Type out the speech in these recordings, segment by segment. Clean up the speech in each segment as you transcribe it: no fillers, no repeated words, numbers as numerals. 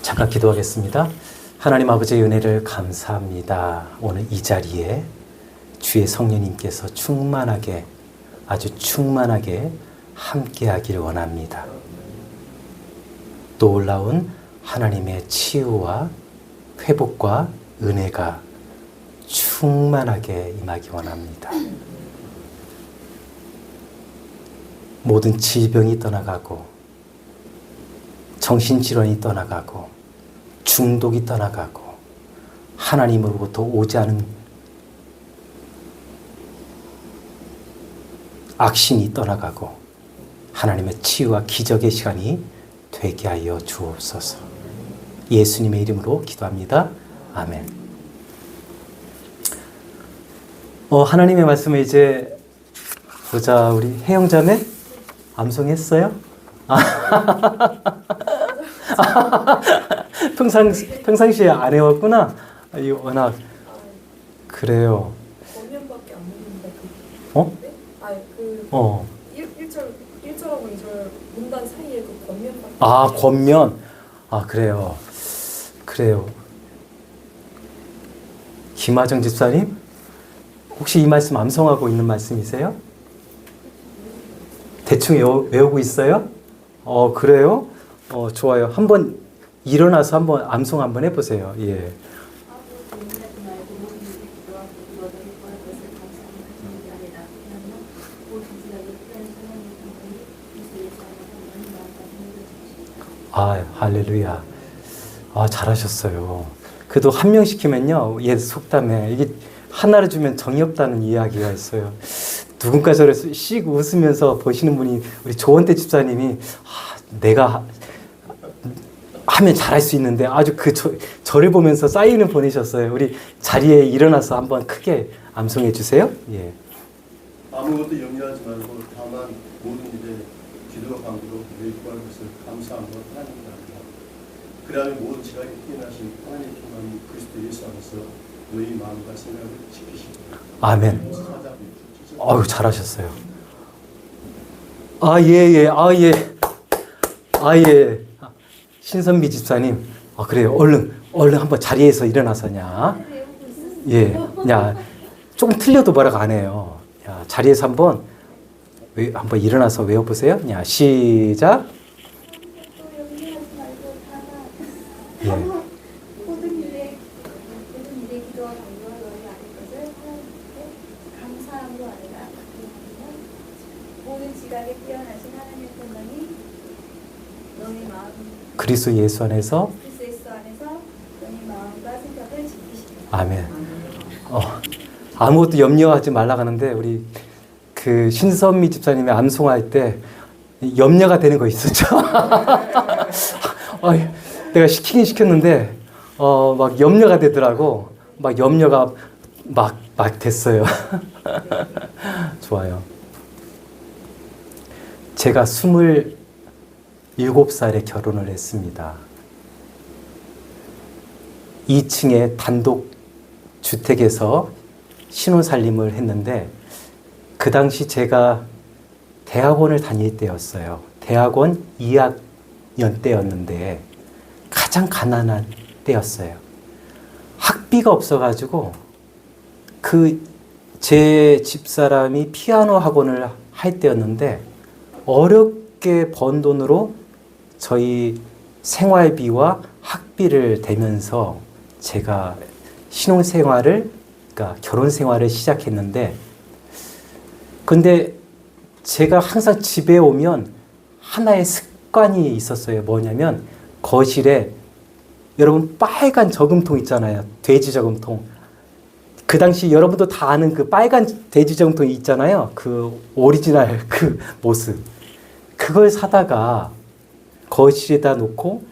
잠깐 기도하겠습니다. 하나님 아버지의 은혜를 감사합니다. 오늘 이 자리에 주의 성령님께서 충만하게, 아주 충만하게 함께하기를 원합니다. 놀라운 하나님의 치유와 회복과 은혜가 충만하게 임하기 원합니다. 모든 질병이 떠나가고, 정신질환이 떠나가고, 중독이 떠나가고, 하나님으로부터 오지 않은 악신이 떠나가고, 하나님의 치유와 기적의 시간이 되게 하여 주옵소서. 예수님의 이름으로 기도합니다. 아멘. 하나님의 말씀을 이제 보자. 우리 혜영자매 암송했어요? 평상시에 안 해왔구나. 이거 워낙 그래요. 권면밖에 안 했는데 어? 네? 아니 그 1절하고 2절 문단 사이에 그 권면밖에. 아, 권면. 아, 그래요. 김하정 집사님, 혹시 이 말씀 암송하고 있는 말씀이세요? 대충 외우고 있어요? 그래요? 좋아요. 한번 일어나서 한번 암송 한번 해보세요. 예. 아, 할렐루야. 아, 잘하셨어요. 그래도 한 명 시키면요, 얘 속담에 이게 하나를 주면 정이 없다는 이야기가 있어요. 누군가 저를 씩 웃으면서 보시는 분이 우리 조원태 집사님이 내가 하면 잘할 수 있는데 아주 저를 보면서 사인을 보내셨어요. 우리 자리에 일어나서 한번 크게 암송해 주세요. 예. 아무것도 염려하지 말고 다만 모든 일에 기도와 간구로 예기구하는 것을 감사함으로 하나님께 합니다. 그러하면 모든 지각에 뛰어나신 하나님의 평강이 그리스도 예수 안에서 너희 마음과 생각을 지키시고 아멘. 아유, 잘하셨어요. 예. 신선미 집사님. 그래요. 얼른 한번 자리에서 일어나서냐. 예. 야, 조금 틀려도 뭐라고 안 해요. 야, 자리에서 한번 일어나서 외워보세요. 야, 시작. 예. 모든 일에 기도와 간구와 너희 아는 것을 하나님께 감사함으로 아니라 모든 지각에 뛰어나신 하나님의 평강이 너희 마음 그리스도 예수 안에서 너희 마음과 생각을 지키시라. 아멘. 아무것도 염려하지 말라고 하는데 우리 그 신선미 집사님의 암송할 때 염려가 되는 거 있었죠? 내가 시키긴 시켰는데 막 염려가 되더라고. 막 염려가 막 됐어요. 좋아요. 제가 27살에 결혼을 했습니다. 2층에 단독 주택에서 신혼살림을 했는데 그 당시 제가 대학원을 다닐 때였어요. 대학원 2학년 때였는데 가장 가난한 때였어요. 학비가 없어가지고 제 집사람이 피아노 학원을 할 때였는데 어렵게 번 돈으로 저희 생활비와 학비를 대면서 제가 그러니까 결혼 생활을 시작했는데, 근데 제가 항상 집에 오면 하나의 습관이 있었어요. 뭐냐면 거실에 여러분 빨간 저금통 있잖아요. 돼지 저금통. 그 당시 여러분도 다 아는 그 빨간 돼지 저금통이 있잖아요. 그 오리지널 그 모습. 그걸 사다가 거실에다 놓고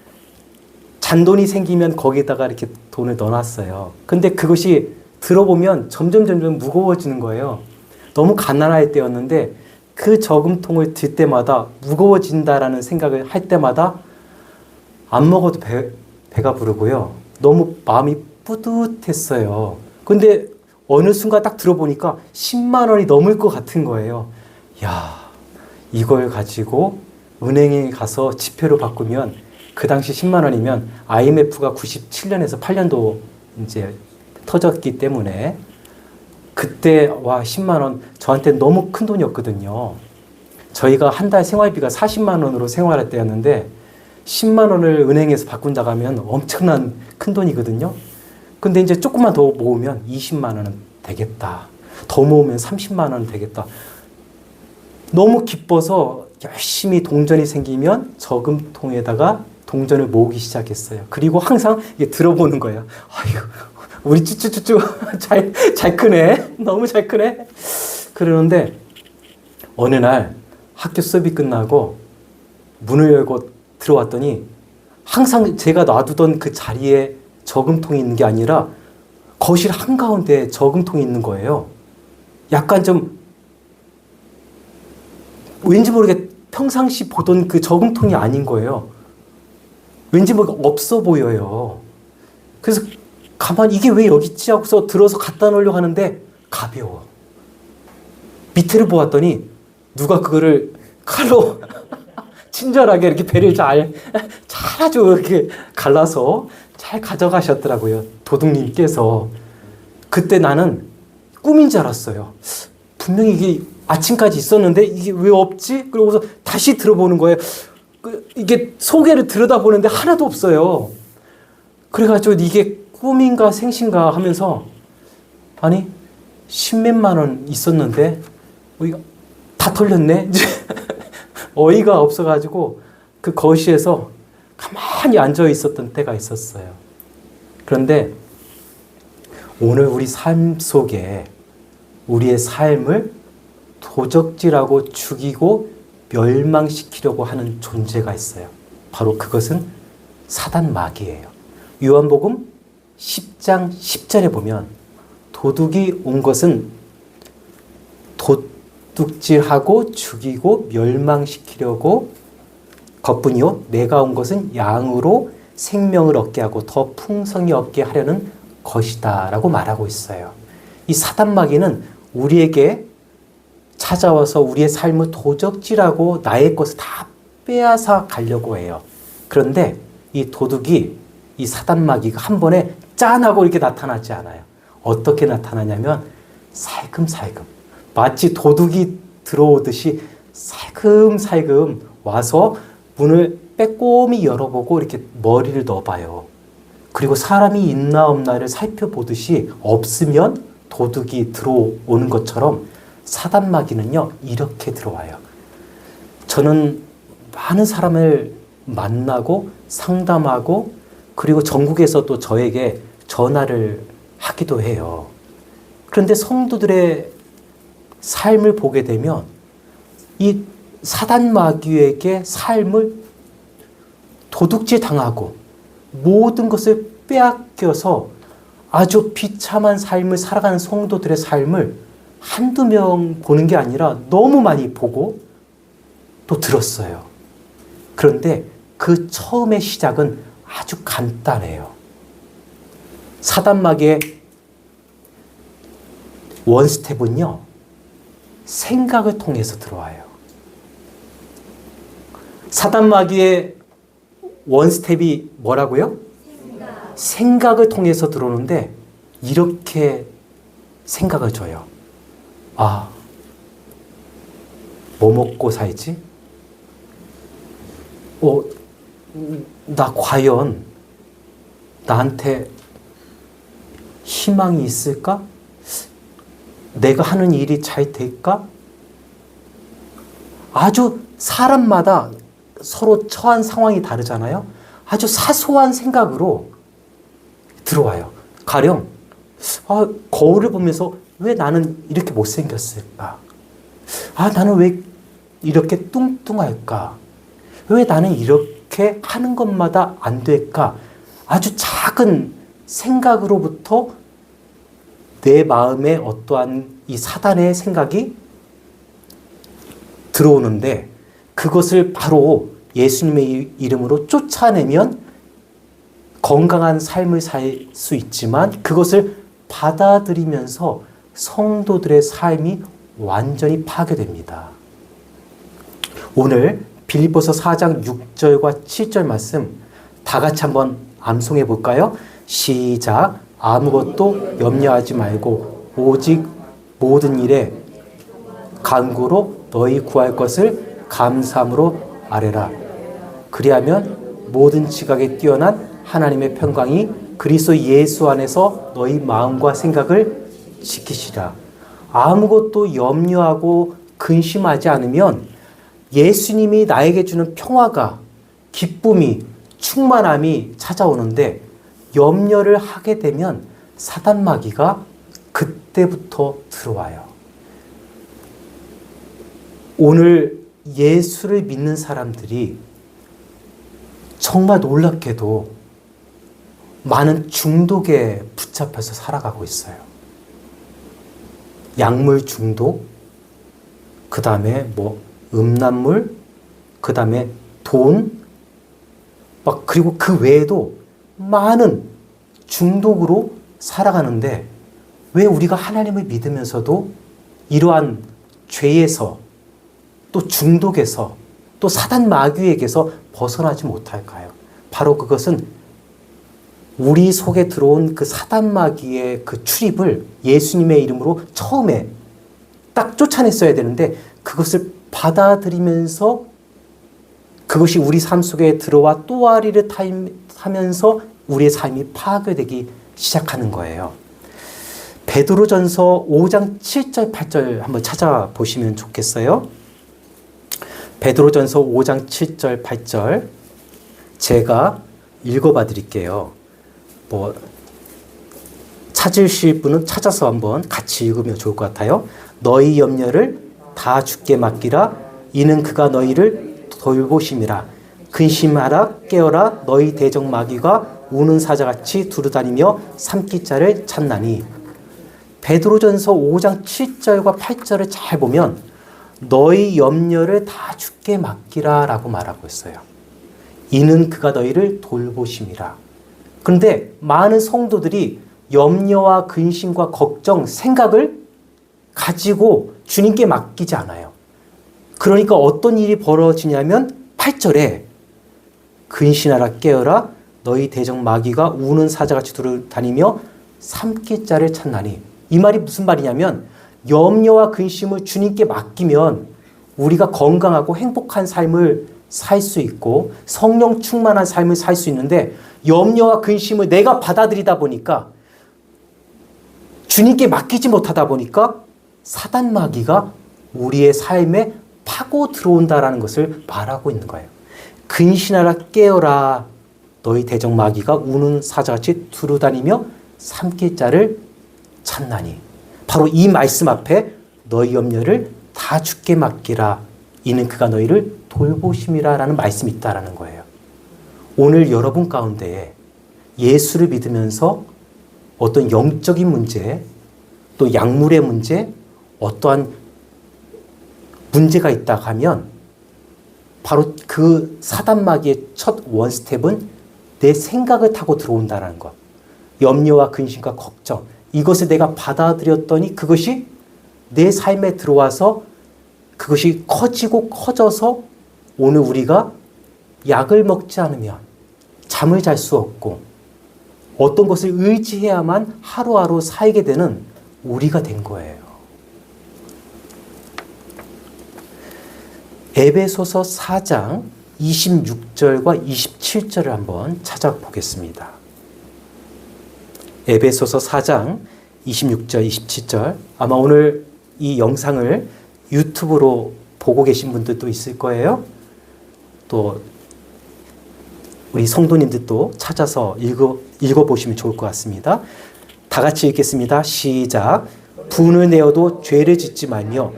잔돈이 생기면 거기에다가 이렇게 돈을 넣어놨어요. 근데 그것이 들어보면 점점 무거워지는 거예요. 너무 가난할 때였는데 그 저금통을 들 때마다 무거워진다라는 생각을 할 때마다 안 먹어도 배가 부르고요. 너무 마음이 뿌듯했어요. 근데 어느 순간 딱 들어보니까 10만 원이 넘을 것 같은 거예요. 야, 이걸 가지고 은행에 가서 지폐로 바꾸면 그 당시 10만 원이면 IMF가 97년에서 8년도 이제 터졌기 때문에 그때 와 10만 원 저한테 너무 큰 돈이었거든요. 저희가 한 달 생활비가 40만 원으로 생활할 때였는데 10만 원을 은행에서 바꾼다고 하면 엄청난 큰 돈이거든요. 근데 이제 조금만 더 모으면 20만 원은 되겠다. 더 모으면 30만 원은 되겠다. 너무 기뻐서 열심히 동전이 생기면 저금통에다가 동전을 모으기 시작했어요. 그리고 항상 이게 들어보는 거예요. 아이고, 우리 쭈쭈쭈쭈 잘 크네. 너무 잘 크네. 그러는데 어느 날 학교 수업이 끝나고 문을 열고 들어왔더니 항상 제가 놔두던 그 자리에 저금통이 있는 게 아니라 거실 한가운데 저금통이 있는 거예요. 약간 좀 왠지 모르게 평상시 보던 그 저금통이 아닌 거예요. 왠지 모르게 없어 보여요. 그래서 가만히 이게 왜 여기 있지 하고서 들어서 갖다 놓으려고 하는데 가벼워. 밑에를 보았더니 누가 그거를 칼로 친절하게 이렇게 배를 잘 아주 이렇게 갈라서 잘 가져가셨더라고요. 도둑님께서. 그때 나는 꿈인 줄 알았어요. 분명히 이게 아침까지 있었는데 이게 왜 없지? 그러고서 다시 들어보는 거예요. 이게 소개를 들여다보는데 하나도 없어요. 그래가지고 이게 꿈인가 생신가 하면서 아니 10몇만 원 있었는데 이거 다 털렸네. 어이가 없어가지고 그 거실에서 가만히 앉아 있었던 때가 있었어요. 그런데 오늘 우리 삶 속에 우리의 삶을 도적질하고 죽이고 멸망시키려고 하는 존재가 있어요. 바로 그것은 사단 마귀예요. 요한복음 10장 10절에 보면 도둑이 온 것은 도둑질하고 죽이고 멸망시키려고 것뿐이요 내가 온 것은 양으로 생명을 얻게 하고 더 풍성히 얻게 하려는 것이다 라고 말하고 있어요. 이 사단 마귀는 우리에게 찾아와서 우리의 삶을 도적질하고 나의 것을 다 빼앗아 가려고 해요. 그런데 이 도둑이 이 사단 마귀가 한 번에 짠하고 이렇게 나타나지 않아요. 어떻게 나타나냐면 살금살금 마치 도둑이 들어오듯이 살금살금 와서 문을 빼꼼히 열어보고 이렇게 머리를 넣어봐요. 그리고 사람이 있나 없나를 살펴보듯이 없으면 도둑이 들어오는 것처럼 사단 마귀는요 이렇게 들어와요. 저는 많은 사람을 만나고 상담하고 그리고 전국에서 또 저에게 전화를 하기도 해요. 그런데 성도들의 삶을 보게 되면 이 사단 마귀에게 삶을 도둑질 당하고 모든 것을 빼앗겨서 아주 비참한 삶을 살아가는 성도들의 삶을 한두 명 보는 게 아니라 너무 많이 보고 또 들었어요. 그런데 그 처음의 시작은 아주 간단해요. 사단 마귀의 원스텝은요, 생각을 통해서 들어와요. 사단 마귀의 원스텝이 뭐라고요? 생각을 통해서 들어오는데 이렇게 생각을 줘요. 아, 뭐 먹고 살지? 나 과연 나한테 희망이 있을까? 내가 하는 일이 잘 될까? 아주 사람마다 서로 처한 상황이 다르잖아요. 아주 사소한 생각으로 들어와요. 가령 거울을 보면서 왜 나는 이렇게 못생겼을까? 나는 왜 이렇게 뚱뚱할까? 왜 나는 이렇게 하는 것마다 안 될까? 아주 작은 생각으로부터 내 마음에 어떠한 이 사단의 생각이 들어오는데 그것을 바로 예수님의 이름으로 쫓아내면 건강한 삶을 살 수 있지만 그것을 받아들이면서 성도들의 삶이 완전히 파괴됩니다. 오늘 빌립보서 4장 6절과 7절 말씀 다 같이 한번 암송해 볼까요? 시작. 아무것도 염려하지 말고 오직 모든 일에 간구로 너희 구할 것을 감사함으로 아뢰라. 그리하면 모든 지각에 뛰어난 하나님의 평강이 그리스도 예수 안에서 너희 마음과 생각을 지키시라. 아무것도 염려하고 근심하지 않으면 예수님이 나에게 주는 평화가, 기쁨이, 충만함이 찾아오는데, 염려를 하게 되면 사단 마귀가 그때부터 들어와요. 오늘 예수를 믿는 사람들이 정말 놀랍게도 많은 중독에 붙잡혀서 살아가고 있어요. 약물 중독, 그 다음에 음란물, 그 다음에 돈, 그리고 그 외에도 많은 중독으로 살아가는데, 왜 우리가 하나님을 믿으면서도 이러한 죄에서, 또 중독에서, 또 사단 마귀에게서 벗어나지 못할까요? 바로 그것은 우리 속에 들어온 그 사단 마귀의 그 출입을 예수님의 이름으로 처음에 딱 쫓아냈어야 되는데, 그것을 받아들이면서 그것이 우리 삶 속에 들어와 또아리를 타면서 우리의 삶이 파괴되기 시작하는 거예요. 베드로전서 5장 7절 8절 한번 찾아보시면 좋겠어요. 베드로전서 5장 7절 8절 제가 읽어봐 드릴게요. 찾으실 분은 찾아서 한번 같이 읽으면 좋을 것 같아요. 너희 염려를 다 주께 맡기라. 이는 그가 너희를 돌보심이라. 근심하라 깨어라. 너희 대적 마귀가 우는 사자같이 두루다니며 삼킬 자를 찾나니. 베드로전서 5장 7절과 8절을 잘 보면 너희 염려를 다 주께 맡기라 라고 말하고 있어요. 이는 그가 너희를 돌보심이라. 그런데 많은 성도들이 염려와 근심과 걱정, 생각을 가지고 주님께 맡기지 않아요. 그러니까 어떤 일이 벌어지냐면 8절에 근심하라 깨어라. 너희 대적 마귀가 우는 사자같이 두루다니며 삼킬 자를 찾나니. 이 말이 무슨 말이냐면 염려와 근심을 주님께 맡기면 우리가 건강하고 행복한 삶을 살 수 있고 성령 충만한 삶을 살 수 있는데, 염려와 근심을 내가 받아들이다 보니까, 주님께 맡기지 못하다 보니까 사단 마귀가 우리의 삶에 파고 들어온다라는 것을 말하고 있는 거예요. 근심하라 깨어라. 너희 대적 마귀가 우는 사자같이 두루다니며 삼킬 자를 찾나니. 바로 이 말씀 앞에 너희 염려를 다 주께 맡기라. 이는 그가 너희를 돌보심이라 라는 말씀이 있다라는 거예요. 오늘 여러분 가운데에 예수를 믿으면서 어떤 영적인 문제, 또 약물의 문제, 어떠한 문제가 있다 하면 바로 그 사단 마귀의 첫 원스텝은 내 생각을 타고 들어온다는 것. 염려와 근심과 걱정, 이것을 내가 받아들였더니 그것이 내 삶에 들어와서 그것이 커지고 커져서 오늘 우리가 약을 먹지 않으면 잠을 잘 수 없고 어떤 것을 의지해야만 하루하루 살게 되는 우리가 된 거예요. 에베소서 4장 26절과 27절을 한번 찾아보겠습니다. 에베소서 4장 26절, 27절. 아마 오늘 이 영상을 유튜브로 보고 계신 분들도 있을 거예요. 또 우리 성도님들도 찾아서 읽어보시면 좋을 것 같습니다. 다 같이 읽겠습니다. 시작. 분을 내어도 죄를 짓지 말며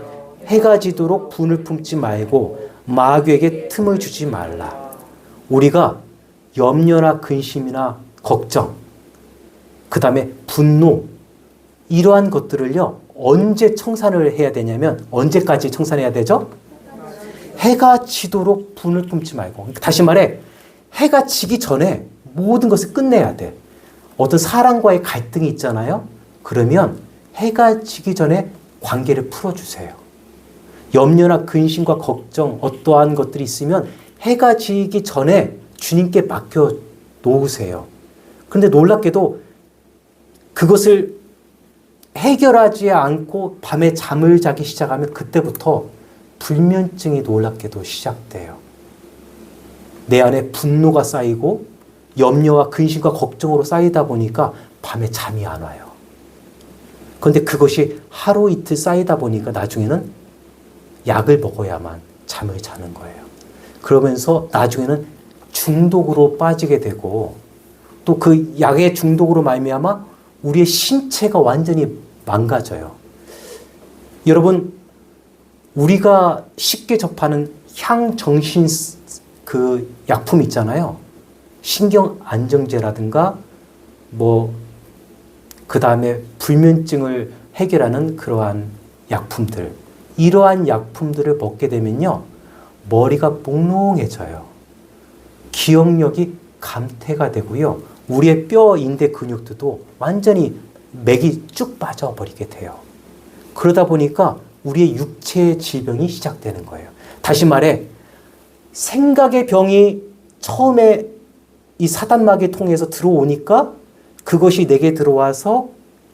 해가 지도록 분을 품지 말고 마귀에게 틈을 주지 말라. 우리가 염려나 근심이나 걱정, 그 다음에 분노, 이러한 것들을요, 언제 청산을 해야 되냐면, 언제까지 청산해야 되죠? 해가 지도록 분을 품지 말고. 다시 말해, 해가 지기 전에 모든 것을 끝내야 돼. 어떤 사람과의 갈등이 있잖아요. 그러면 해가 지기 전에 관계를 풀어주세요. 염려나 근심과 걱정, 어떠한 것들이 있으면 해가 지기 전에 주님께 맡겨 놓으세요. 그런데 놀랍게도 그것을 해결하지 않고 밤에 잠을 자기 시작하면 그때부터 불면증이 놀랍게도 시작돼요. 내 안에 분노가 쌓이고 염려와 근심과 걱정으로 쌓이다 보니까 밤에 잠이 안 와요. 그런데 그것이 하루 이틀 쌓이다 보니까 나중에는 약을 먹어야만 잠을 자는 거예요. 그러면서 나중에는 중독으로 빠지게 되고 또 그 약의 중독으로 말미암아 우리의 신체가 완전히 망가져요. 여러분, 우리가 쉽게 접하는 향정신 그 약품 있잖아요. 신경 안정제라든가 그 다음에 불면증을 해결하는 그러한 약품들. 이러한 약품들을 먹게 되면요. 머리가 몽롱해져요. 기억력이 감퇴가 되고요. 우리의 뼈, 인대, 근육들도 완전히 맥이 쭉 빠져버리게 돼요. 그러다 보니까 우리의 육체의 질병이 시작되는 거예요. 다시 말해 생각의 병이 처음에 이 사단막을 통해서 들어오니까 그것이 내게 들어와서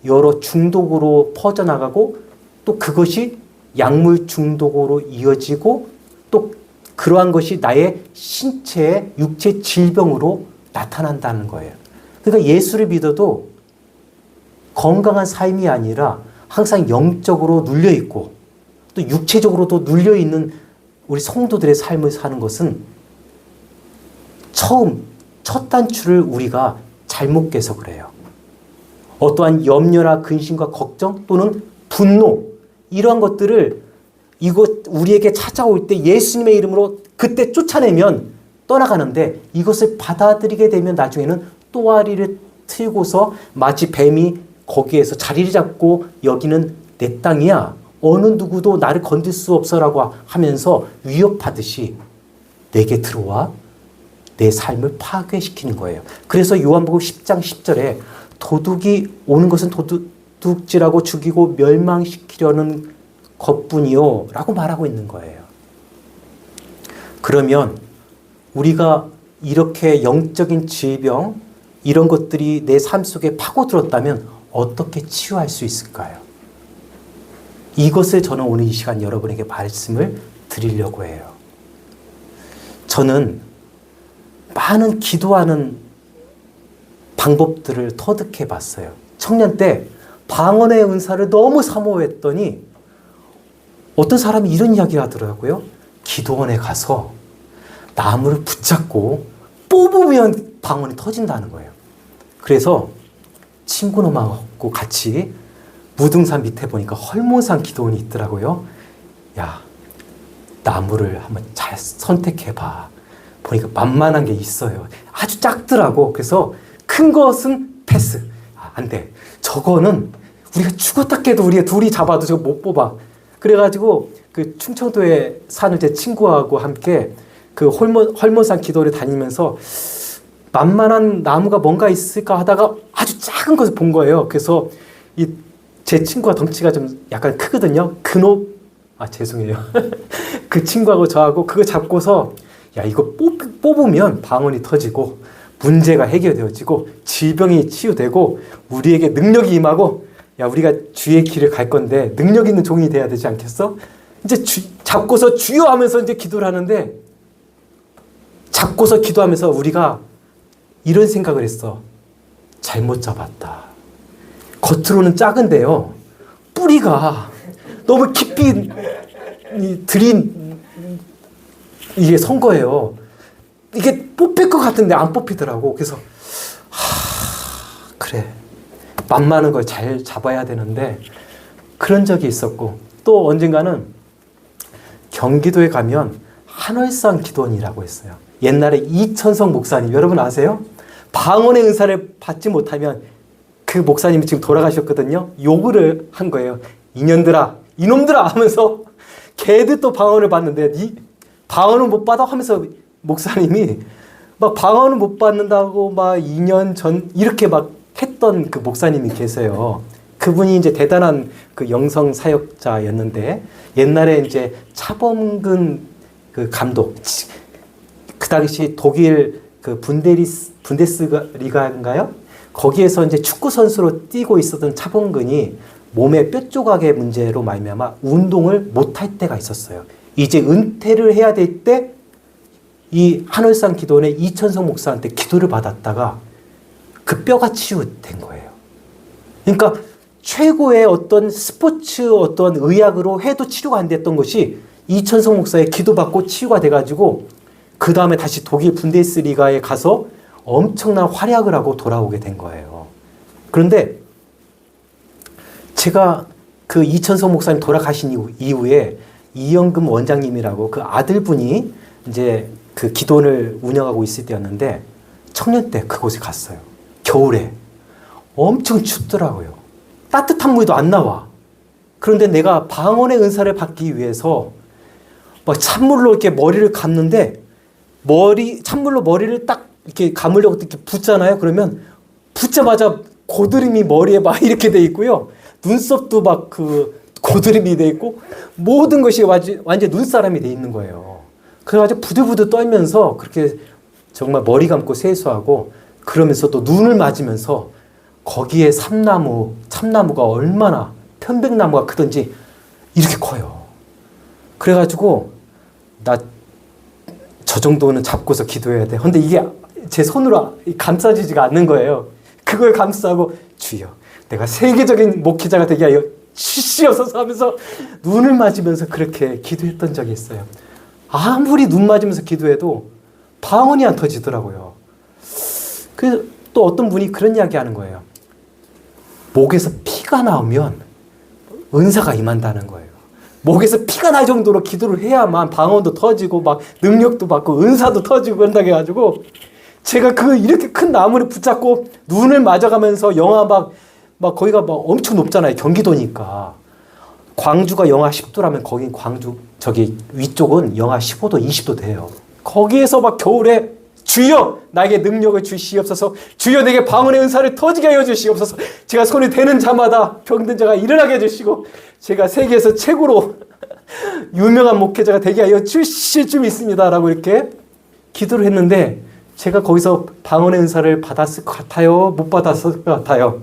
여러 중독으로 퍼져나가고 또 그것이 약물 중독으로 이어지고 또 그러한 것이 나의 신체의 육체 질병으로 나타난다는 거예요. 그러니까 예수를 믿어도 건강한 삶이 아니라 항상 영적으로 눌려있고 또 육체적으로도 눌려있는 우리 성도들의 삶을 사는 것은 첫 단추를 우리가 잘못 깨서 그래요. 어떠한 염려나 근심과 걱정 또는 분노 이러한 것들을 우리에게 찾아올 때 예수님의 이름으로 그때 쫓아내면 떠나가는데 이것을 받아들이게 되면 나중에는 또아리를 틀고서 마치 뱀이 거기에서 자리를 잡고 여기는 내 땅이야. 어느 누구도 나를 건들 수 없어라고 하면서 위협하듯이 내게 들어와 내 삶을 파괴시키는 거예요. 그래서 요한복음 10장 10절에 도둑이 오는 것은 도둑질하고 죽이고 멸망시키려는 것뿐이요 라고 말하고 있는 거예요. 그러면 우리가 이렇게 영적인 질병 이런 것들이 내 삶 속에 파고들었다면 어떻게 치유할 수 있을까요? 이것을 저는 오늘 이 시간 여러분에게 말씀을 드리려고 해요. 저는 많은 기도하는 방법들을 터득해 봤어요. 청년 때 방언의 은사를 너무 사모했더니 어떤 사람이 이런 이야기 하더라고요. 기도원에 가서 나무를 붙잡고 뽑으면 방언이 터진다는 거예요. 그래서 친구놈하고 같이 무등산 밑에 보니까 헐몬산 기도원이 있더라고요. 야, 나무를 한번 잘 선택해봐. 보니까 만만한 게 있어요. 아주 작더라고. 그래서 큰 것은 패스. 안 돼. 저거는 우리가 죽었다 깨도 우리가 둘이 잡아도 저거 못 뽑아. 그래가지고 그 충청도에 사는 제 친구하고 함께 그 헐몬산 기도를 다니면서 만만한 나무가 뭔가 있을까 하다가 아주 작은 것을 본 거예요. 그래서 제 친구가 덩치가 좀 약간 크거든요. 죄송해요. 그 친구하고 저하고 그거 잡고서 야, 이거 뽑으면 방언이 터지고 문제가 해결되어지고 질병이 치유되고 우리에게 능력이 임하고 야, 우리가 주의 길을 갈 건데 능력 있는 종이 돼야 되지 않겠어? 이제 잡고서 주여 하면서 이제 기도를 하는데 잡고서 기도하면서 우리가 이런 생각을 했어. 잘못 잡았다. 겉으로는 작은데요. 뿌리가 너무 깊이 들인 이게 선 거예요. 이게 뽑힐 것 같은데 안 뽑히더라고. 그래서 그래. 만만한 걸 잘 잡아야 되는데 그런 적이 있었고 또 언젠가는 경기도에 가면 한월산 기도원이라고 있어요. 옛날에 이천성 목사님 여러분 아세요? 방언의 은사를 받지 못하면 그 목사님이 지금 돌아가셨거든요. 욕을 한 거예요. 이년들아 이놈들아 하면서 걔들 또 방언을 받는데 이 방언을 못 받아 하면서 목사님이 막 방언을 못 받는다고 막 2년 전 이렇게 막 했던 그 목사님이 계세요. 그분이 이제 대단한 그 영성 사역자였는데 옛날에 이제 차범근 그 감독 그 당시 독일 그 분데스리가인가요? 거기에서 이제 축구 선수로 뛰고 있었던 차범근이 몸의 뼈 조각의 문제로 말미암아 운동을 못할 때가 있었어요. 이제 은퇴를 해야 될 때 이 한월산 기도원의 이천성 목사한테 기도를 받았다가 그 뼈가 치유된 거예요. 그러니까 최고의 어떤 스포츠 어떤 의학으로 해도 치료가 안 됐던 것이 이천성 목사의 기도받고 치유가 돼가지고 그 다음에 다시 독일 분데스리가에 가서 엄청난 활약을 하고 돌아오게 된 거예요. 그런데 제가 그 이천성 목사님 돌아가신 이후에 이영금 원장님이라고 그 아들분이 이제 그 기도원을 운영하고 있을 때였는데 청년 때 그곳에 갔어요. 겨울에. 엄청 춥더라고요. 따뜻한 물도 안 나와. 그런데 내가 방언의 은사를 받기 위해서 막 찬물로 이렇게 머리를 감는데 찬물로 머리를 딱 이렇게 감으려고 이렇게 붓잖아요. 그러면 붓자마자 고드름이 머리에 막 이렇게 돼 있고요. 눈썹도 막 그 고드름이 돼 있고 모든 것이 완전 눈사람이 돼 있는 거예요. 그래가지고 부들부들 떨면서 그렇게 정말 머리 감고 세수하고 그러면서 또 눈을 맞으면서 거기에 참나무가 얼마나 편백나무가 크든지 이렇게 커요. 그래가지고 나 저 정도는 잡고서 기도해야 돼. 근데 이게 제 손으로 감싸지지가 않는 거예요. 그걸 감싸고 주여 내가 세계적인 목회자가 되게 하여 주시옵소서 하면서 눈을 맞으면서 그렇게 기도했던 적이 있어요. 아무리 눈 맞으면서 기도해도 방언이 안 터지더라고요. 그래서 또 어떤 분이 그런 이야기 하는 거예요. 목에서 피가 나오면 은사가 임한다는 거예요. 목에서 피가 날 정도로 기도를 해야만 방언도 터지고 막 능력도 받고 은사도 터지고 그런다고 해가지고 제가 그 이렇게 큰 나무를 붙잡고 눈을 맞아가면서 영하 막 거기가 막 엄청 높잖아요. 경기도니까. 광주가 영하 10도라면 거긴 광주 저기 위쪽은 영하 15도 20도 돼요. 거기에서 막 겨울에 주여 나에게 능력을 주시옵소서 주여 내게 방언의 은사를 터지게 하여 주시옵소서 제가 손이 대는 자마다 병든 자가 일어나게 해주시고 제가 세계에서 최고로 유명한 목회자가 되게 하여 주실 줄 믿습니다 라고 이렇게 기도를 했는데 제가 거기서 방언의 은사를 받았을 것 같아요? 못 받았을 것 같아요?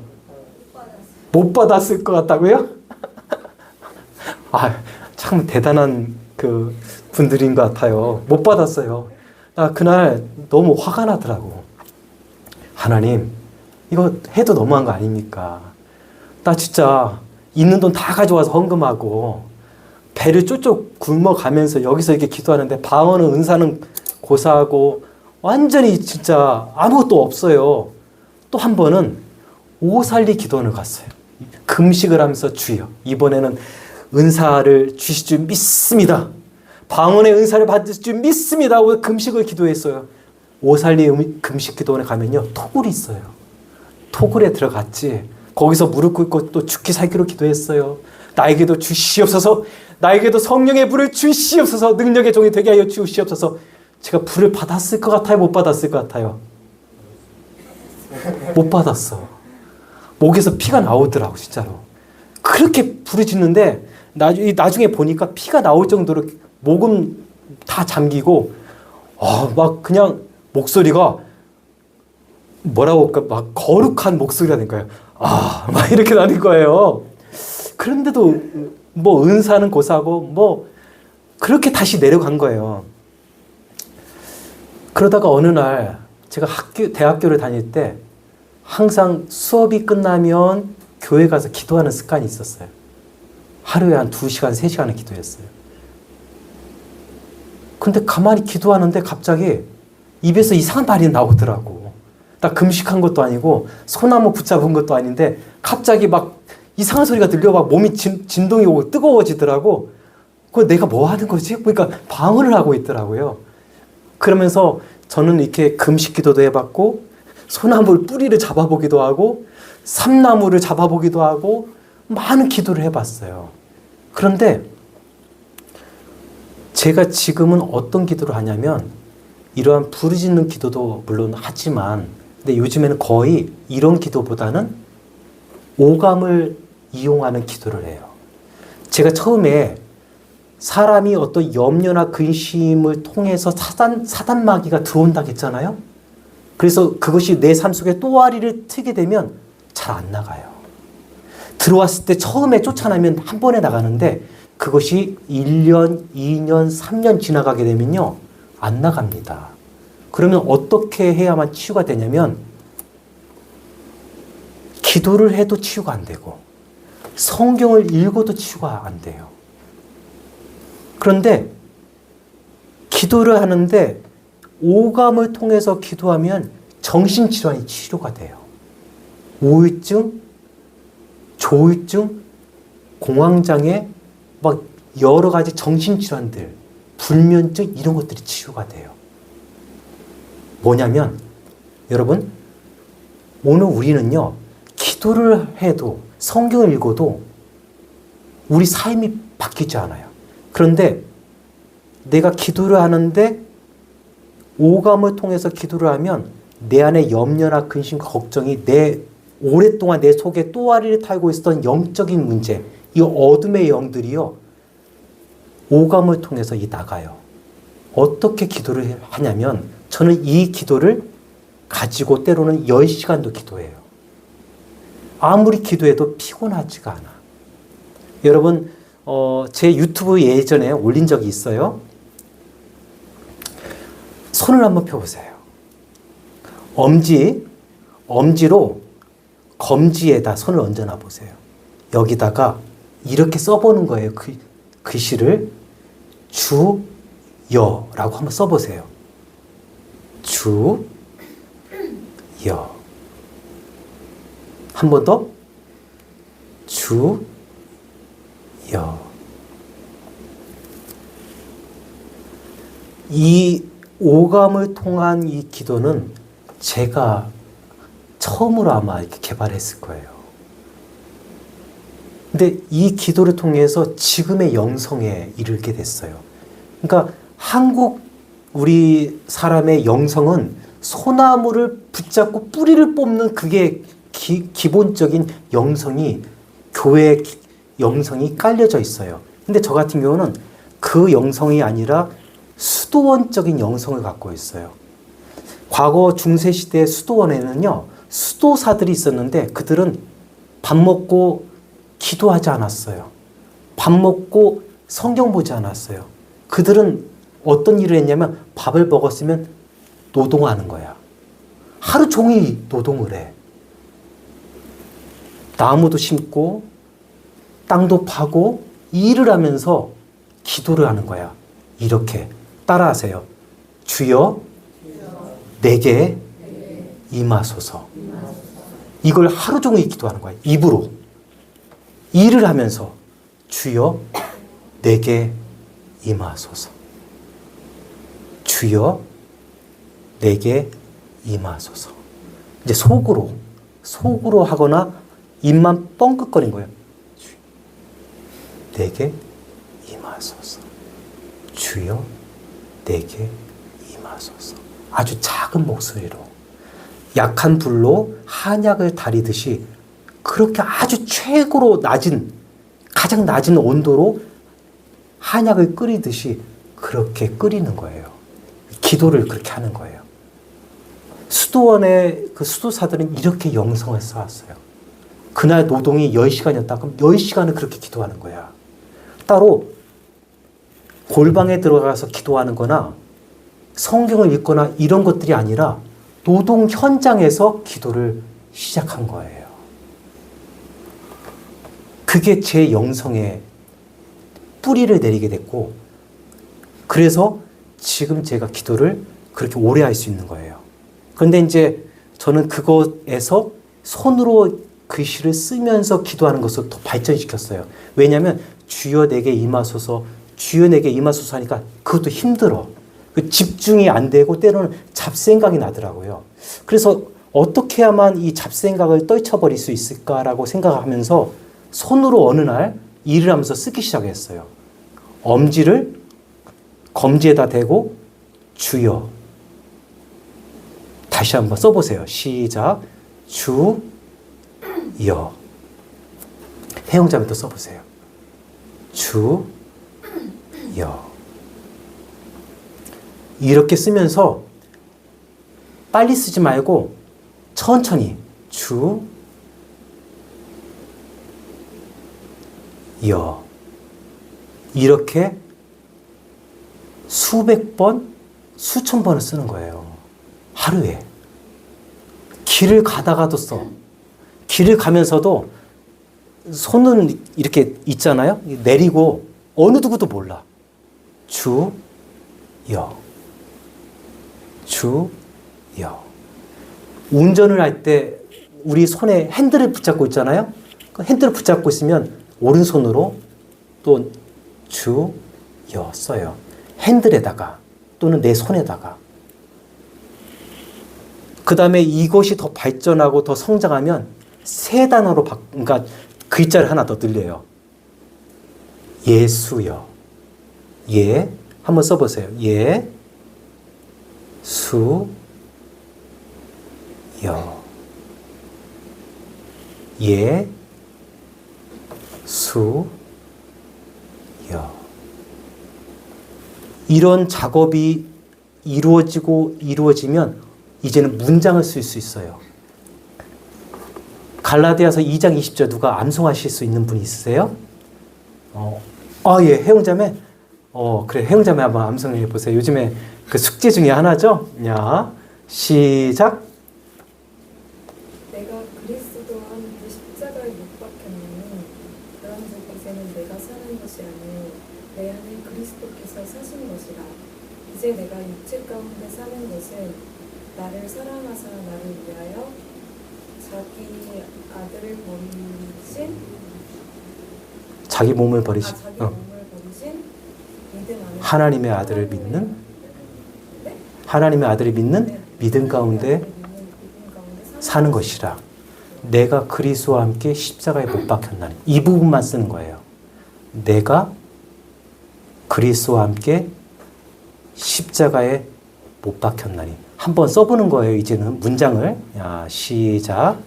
못 받았을 것 같다고요? 참 대단한 그 분들인 것 같아요. 못 받았어요. 그날 너무 화가 나더라고. 하나님, 이거 해도 너무한 거 아닙니까? 나 진짜 있는 돈 다 가져와서 헌금하고 배를 쪽쪽 굶어가면서 여기서 이렇게 기도하는데 방언은 은사는 고사하고 완전히 진짜 아무것도 없어요. 또 한 번은 오살리 기도원을 갔어요. 금식을 하면서 주여 이번에는 은사를 주실 줄 믿습니다. 방언의 은사를 받을 줄 믿습니다 하고 금식을 기도했어요. 오살리 금식 기도원에 가면요 토굴이 있어요. 토굴에 들어갔지. 거기서 무릎 꿇고 또 죽기 살기로 기도했어요. 나에게도 주시옵소서 나에게도 성령의 불을 주시옵소서 능력의 종이 되게 하여 주시옵소서. 제가 불을 받았을 것 같아요? 못 받았을 것 같아요? 못 받았어. 목에서 피가 나오더라고 진짜로. 그렇게 부르짖는데 나중에 보니까 피가 나올 정도로 목은 다 잠기고 막 그냥 목소리가 뭐라고 할까 막 거룩한 목소리가 된 거예요. 막 이렇게 나는 거예요. 그런데도 뭐 은사는 고사하고 뭐 그렇게 다시 내려간 거예요. 그러다가 어느 날 제가 대학교를 다닐 때 항상 수업이 끝나면 교회 가서 기도하는 습관이 있었어요. 하루에 한 2시간, 3시간을 기도했어요. 근데 가만히 기도하는데 갑자기 입에서 이상한 말이 나오더라고. 나 금식한 것도 아니고 소나무 붙잡은 것도 아닌데 갑자기 막 이상한 소리가 들려 막 몸이 진동이 오고 뜨거워지더라고. 그거 내가 뭐 하는 거지? 그러니까 방언을 하고 있더라고요. 그러면서 저는 이렇게 금식 기도도 해봤고 소나무 뿌리를 잡아보기도 하고 삼나무를 잡아보기도 하고 많은 기도를 해봤어요. 그런데 제가 지금은 어떤 기도를 하냐면 이러한 부르짖는 기도도 물론 하지만 근데 요즘에는 거의 이런 기도보다는 오감을 이용하는 기도를 해요. 제가 처음에 사람이 어떤 염려나 근심을 통해서 사단 마귀가 들어온다고 했잖아요. 그래서 그것이 내 삶 속에 또아리를 트게 되면 잘 안 나가요. 들어왔을 때 처음에 쫓아나면 한 번에 나가는데 그것이 1년, 2년, 3년 지나가게 되면요. 안 나갑니다. 그러면 어떻게 해야만 치유가 되냐면 기도를 해도 치유가 안 되고 성경을 읽어도 치유가 안 돼요. 그런데 기도를 하는데 오감을 통해서 기도하면 정신질환이 치료가 돼요. 우울증, 조울증, 공황장애, 막 여러 가지 정신질환들, 불면증 이런 것들이 치유가 돼요. 뭐냐면 여러분 오늘 우리는요 기도를 해도 성경을 읽어도 우리 삶이 바뀌지 않아요. 그런데 내가 기도를 하는데 오감을 통해서 기도를 하면 내 안에 염려나 근심, 걱정이 오랫동안 내 속에 또아리를 타고 있었던 영적인 문제, 이 어둠의 영들이요 오감을 통해서 나가요. 어떻게 기도를 하냐면 저는 이 기도를 가지고 때로는 10시간도 기도해요. 아무리 기도해도 피곤하지가 않아. 여러분 제 유튜브 예전에 올린 적이 있어요. 손을 한번 펴보세요. 엄지로 검지에다 손을 얹어놔 보세요. 여기다가 이렇게 써보는 거예요. 글씨를 주여라고 한번 써보세요. 주여. 한 번 더. 주여. 이 오감을 통한 이 기도는 제가 처음으로 아마 이렇게 개발했을 거예요. 근데 이 기도를 통해서 지금의 영성에 이르게 됐어요. 그러니까 한국 우리 사람의 영성은 소나무를 붙잡고 뿌리를 뽑는 그게 기본적인 영성이 교회의 영성이 깔려져 있어요. 근데 저 같은 경우는 그 영성이 아니라 수도원적인 영성을 갖고 있어요. 과거 중세시대 수도원에는요, 수도사들이 있었는데 그들은 밥 먹고 기도하지 않았어요. 밥 먹고 성경 보지 않았어요. 그들은 어떤 일을 했냐면 밥을 먹었으면 노동하는 거야. 하루 종일 노동을 해. 나무도 심고 땅도 파고 일을 하면서 기도를 하는 거야. 이렇게 따라하세요. 주여 내게 임하소서. 이걸 하루 종일 기도하는 거야. 입으로. 일을 하면서 주여 내게 임하소서. 주여 내게 임하소서. 이제 속으로 하거나 입만 뻥끗거린 거예요. 내게 임하소서. 주여 내게 임하소서. 아주 작은 목소리로 약한 불로 한약을 다리듯이 그렇게 아주 최고로 가장 낮은 온도로 한약을 끓이듯이 그렇게 끓이는 거예요. 기도를 그렇게 하는 거예요. 수도원의 그 수도사들은 이렇게 영성을 쌓았어요. 그날 노동이 10시간이었다. 그럼 10시간을 그렇게 기도하는 거야. 따로 골방에 들어가서 기도하는 거나 성경을 읽거나 이런 것들이 아니라 노동 현장에서 기도를 시작한 거예요. 그게 제 영성에 뿌리를 내리게 됐고, 그래서 지금 제가 기도를 그렇게 오래 할 수 있는 거예요. 그런데 이제 저는 그것에서 손으로 글씨를 쓰면서 기도하는 것을 더 발전시켰어요. 왜냐하면 주여 내게 임하소서, 주여 내게 임하소서 하니까 그것도 힘들어. 집중이 안 되고 때로는 잡생각이 나더라고요. 그래서 어떻게 해야만 이 잡생각을 떨쳐버릴 수 있을까라고 생각하면서 손으로 어느 날 일을 하면서 쓰기 시작했어요. 엄지를 검지에다 대고 주여. 다시 한번 써보세요. 시작. 주여. 해영자부터 써보세요. 주여. 이렇게 쓰면서 빨리 쓰지 말고 천천히 주, 여 이렇게 수백 번, 수천 번을 쓰는 거예요. 하루에. 길을 가다가도 써. 길을 가면서도 손은 이렇게 있잖아요. 내리고 어느 누구도 몰라. 주, 여. 주, 여. 운전을 할 때 우리 손에 핸들을 붙잡고 있잖아요. 그 핸들을 붙잡고 있으면 오른손으로 또 주, 여 써요. 핸들에다가 또는 내 손에다가. 그 다음에 이것이 더 발전하고 더 성장하면 세 단어로 그러니까 글자를 하나 더 늘려요. 예수여. 예. 한번 써보세요. 예. 수. 여. 예. 수. 여. 이런 작업이 이루어지면 이제는 문장을 쓸 수 있어요. 갈라디아서 2장 20절 누가 암송하실 수 있는 분 있으세요? 예, 해용자매. 그래, 해용자매 한번 암송해 보세요. 요즘에 그 숙제 중에 하나죠? 야, 시작. 내가 그리스도와 함께 십자가에 못 박혔나니 그런즉 이제는 내가 사는 것이 아니요 내 안에 그리스도께서 사신 것이라. 이제 내가 육체 가운데 사는 것은 나를 사랑하사 나를 위하여 자기 아들을 버리신 자기 몸을 버리신 자기 몸을 버리신 믿음 안에 하나님의 아들을 믿는 네? 하나님의 아들을 믿는 믿음 가운데 사는 것이라. 내가 그리스도와 함께 십자가에 못 박혔나니. 이 부분만 쓰는 거예요. 내가 그리스도와 함께 십자가에 못 박혔나니. 한번 써보는 거예요. 이제는 문장을. 야, 시작.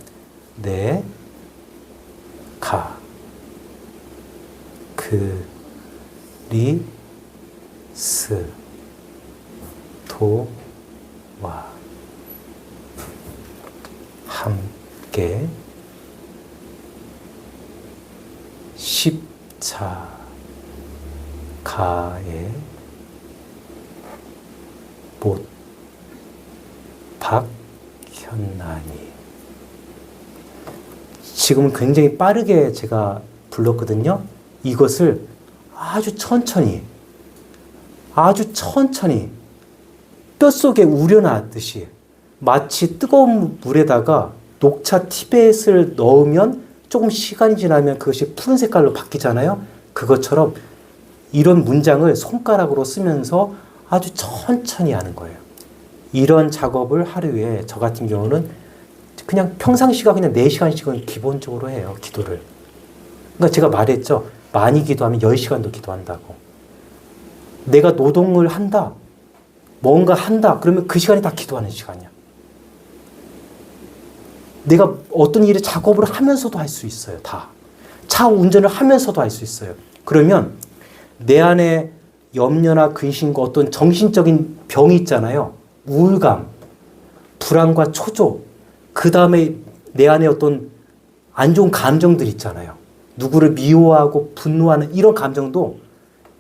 내가 그리스도와 함께 십자가에 못 박혔나니. 지금은 굉장히 빠르게 제가 불렀거든요. 이것을 아주 천천히 뼛속에 우려놨듯이 마치 뜨거운 물에다가 녹차 티벳을 넣으면 조금 시간이 지나면 그것이 푸른 색깔로 바뀌잖아요. 그것처럼 이런 문장을 손가락으로 쓰면서 아주 천천히 하는 거예요. 이런 작업을 하루에 저 같은 경우는 그냥 평상시가 그냥 4시간씩은 기본적으로 해요. 기도를. 그러니까 제가 말했죠. 많이 기도하면 10시간도 기도한다고. 내가 노동을 한다. 뭔가 한다. 그러면 그 시간이 다 기도하는 시간이야. 내가 어떤 일을 작업을 하면서도 할 수 있어요. 다. 차 운전을 하면서도 할 수 있어요. 그러면 내 안에 염려나 근심과 어떤 정신적인 병이 있잖아요. 우울감, 불안과 초조, 그 다음에 내 안에 어떤 안 좋은 감정들 있잖아요. 누구를 미워하고 분노하는 이런 감정도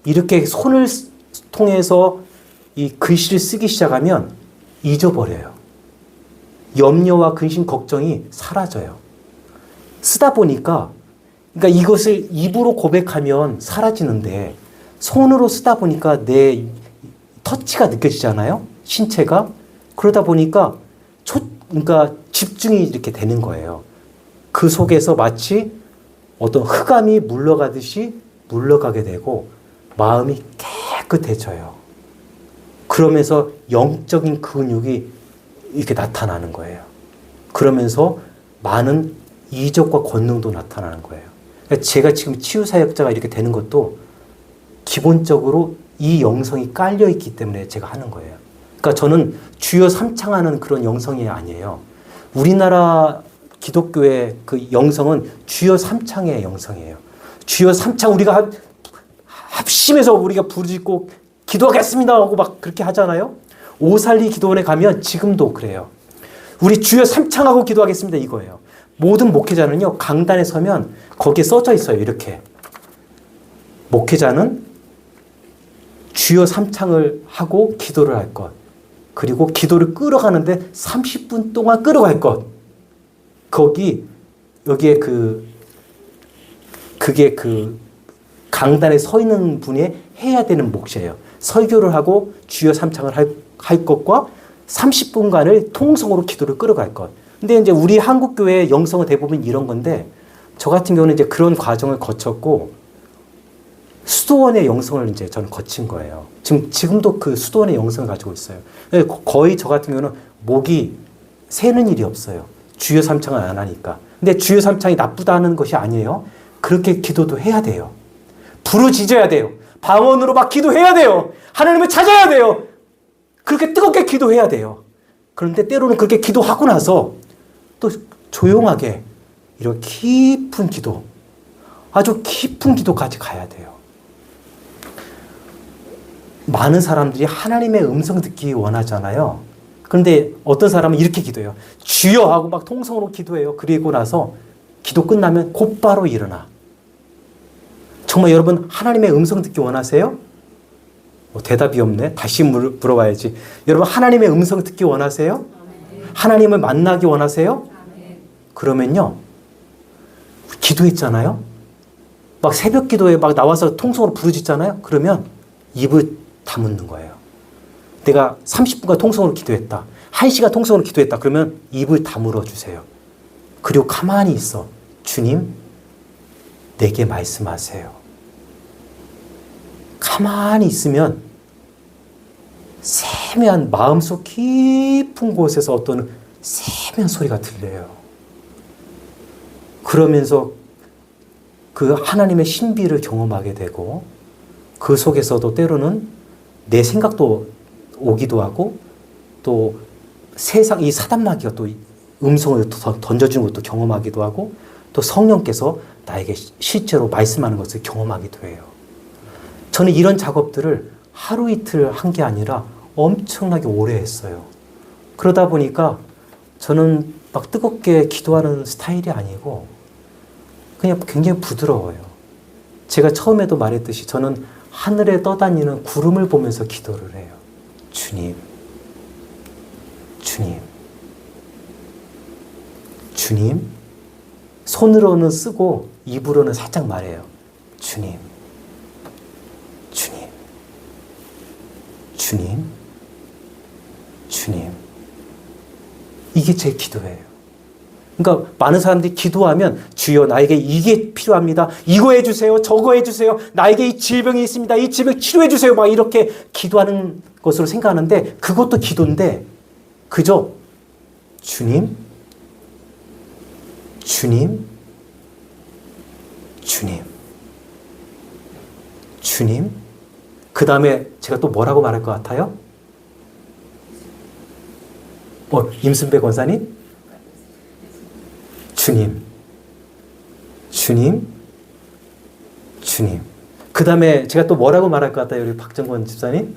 이렇게 손을 통해서 이 글씨를 쓰기 시작하면 잊어버려요. 염려와 근심, 걱정이 사라져요. 쓰다 보니까, 그러니까 이것을 입으로 고백하면 사라지는데 손으로 쓰다 보니까 내 터치가 느껴지잖아요. 신체가. 그러다 보니까 그러니까 집중이 이렇게 되는 거예요. 그 속에서 마치 어떤 흑암이 물러가듯이 물러가게 되고 마음이 깨끗해져요. 그러면서 영적인 근육이 이렇게 나타나는 거예요. 그러면서 많은 이적과 권능도 나타나는 거예요. 그러니까 제가 지금 치유사역자가 이렇게 되는 것도 기본적으로 이 영성이 깔려있기 때문에 제가 하는 거예요. 그러니까 저는 주여 삼창하는 그런 영성이 아니에요. 우리나라 기독교의 그 영성은 주여 삼창의 영성이에요. 주여 삼창 우리가 합심해서 우리가 부르짖고 기도하겠습니다 하고 막 그렇게 하잖아요. 오살리 기도원에 가면 지금도 그래요. 우리 주여 삼창하고 기도하겠습니다 이거예요. 모든 목회자는요 강단에 서면 거기에 써져 있어요. 이렇게 목회자는 주여 삼창을 하고 기도를 할 것, 그리고 기도를 끌어가는데 30분 동안 끌어갈 것. 여기에 그게 강단에 서 있는 분이 해야 되는 몫이에요. 설교를 하고 주여 삼창을 할 것과 30분간을 통성으로 기도를 끌어갈 것. 근데 이제 우리 한국 교회의 영성은 대부분 이런 건데, 저 같은 경우는 이제 그런 과정을 거쳤고 수도원의 영성을 이제 저는 거친 거예요. 지금도 그 수도원의 영성을 가지고 있어요. 거의 저 같은 경우는 목이 새는 일이 없어요. 주여 삼창을 안 하니까. 근데 주여 삼창이 나쁘다는 것이 아니에요. 그렇게 기도도 해야 돼요. 부르짖어야 돼요. 방언으로 막 기도해야 돼요. 하나님을 찾아야 돼요. 그렇게 뜨겁게 기도해야 돼요. 그런데 때로는 그렇게 기도하고 나서 또 조용하게 이런 깊은 기도, 아주 깊은 기도까지 가야 돼요. 많은 사람들이 하나님의 음성 듣기 원하잖아요. 그런데 어떤 사람은 이렇게 기도해요. 주여 하고 막 통성으로 기도해요. 그리고 나서 기도 끝나면 곧바로 일어나. 정말 여러분 하나님의 음성 듣기 원하세요? 대답이 없네. 다시 물어봐야지. 여러분 하나님의 음성 듣기 원하세요? 하나님을 만나기 원하세요? 그러면요. 기도했잖아요. 막 새벽 기도에 막 나와서 통성으로 부르짖잖아요. 그러면 입을 다묻는 거예요. 내가 30분간 통성으로 기도했다. 1시간 통성으로 기도했다. 그러면 입을 다물어 주세요. 그리고 가만히 있어. 주님, 내게 말씀하세요. 가만히 있으면 세미한 마음속 깊은 곳에서 어떤 세미한 소리가 들려요. 그러면서 그 하나님의 신비를 경험하게 되고, 그 속에서도 때로는 내 생각도 오기도 하고, 또 세상 이 사단마귀가 또 음성을 던져주는 것도 경험하기도 하고, 또 성령께서 나에게 실제로 말씀하는 것을 경험하기도 해요. 저는 이런 작업들을 하루 이틀 한 게 아니라 엄청나게 오래 했어요. 그러다 보니까 저는 막 뜨겁게 기도하는 스타일이 아니고 그냥 굉장히 부드러워요. 제가 처음에도 말했듯이 저는 하늘에 떠다니는 구름을 보면서 기도를 해요. 주님, 주님, 주님. 손으로는 쓰고 입으로는 살짝 말해요. 주님, 주님, 주님, 주님. 이게 제 기도예요. 그러니까 많은 사람들이 기도하면 주여 나에게 이게 필요합니다. 이거 해주세요. 저거 해주세요. 나에게 이 질병이 있습니다. 이 질병 치료해주세요. 막 이렇게 기도하는 것으로 생각하는데 그것도 기도인데 그저 주님, 주님, 주님, 주님. 그 다음에 제가 또 뭐라고 말할 것 같아요? 임순배 권사님? 주님, 주님, 주님. 그 다음에 제가 또 뭐라고 말할 것 같아요? 우리 박정권 집사님?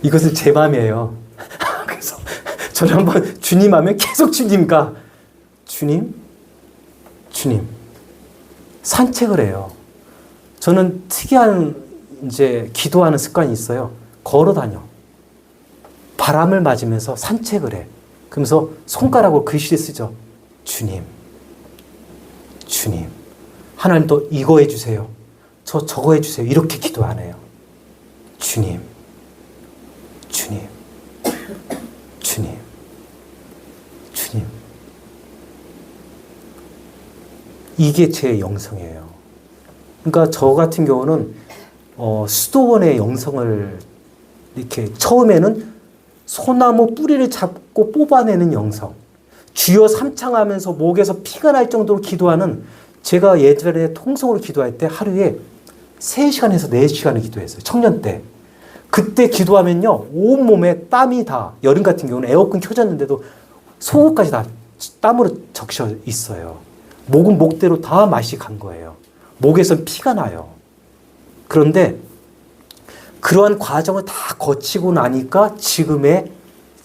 이것은 제 마음이에요. 그래서 저는 한번 주님 하면 계속 주님과 주님, 주님. 산책을 해요. 저는 특이한 이제 기도하는 습관이 있어요. 걸어 다녀. 바람을 맞으면서 산책을 해. 그러면서 손가락으로 글씨를 쓰죠. 주님, 주님. 하나님 또 이거 해주세요. 저거 해주세요. 이렇게 기도 안 해요. 주님, 주님, 주님, 주님. 이게 제 영성이에요. 그러니까 저 같은 경우는 수도원의 영성을 이렇게 처음에는 소나무 뿌리를 잡고 뽑아내는 영성, 주여 삼창하면서 목에서 피가 날 정도로 기도하는, 제가 예전에 통성으로 기도할 때 하루에 3시간에서 4시간을 기도했어요. 청년 때. 그때 기도하면요 온몸에 땀이 다, 여름 같은 경우는 에어컨 켜졌는데도 속옷까지 다 땀으로 적셔 있어요. 목은 목대로 다 맛이 간 거예요. 목에선 피가 나요. 그런데 그러한 과정을 다 거치고 나니까 지금의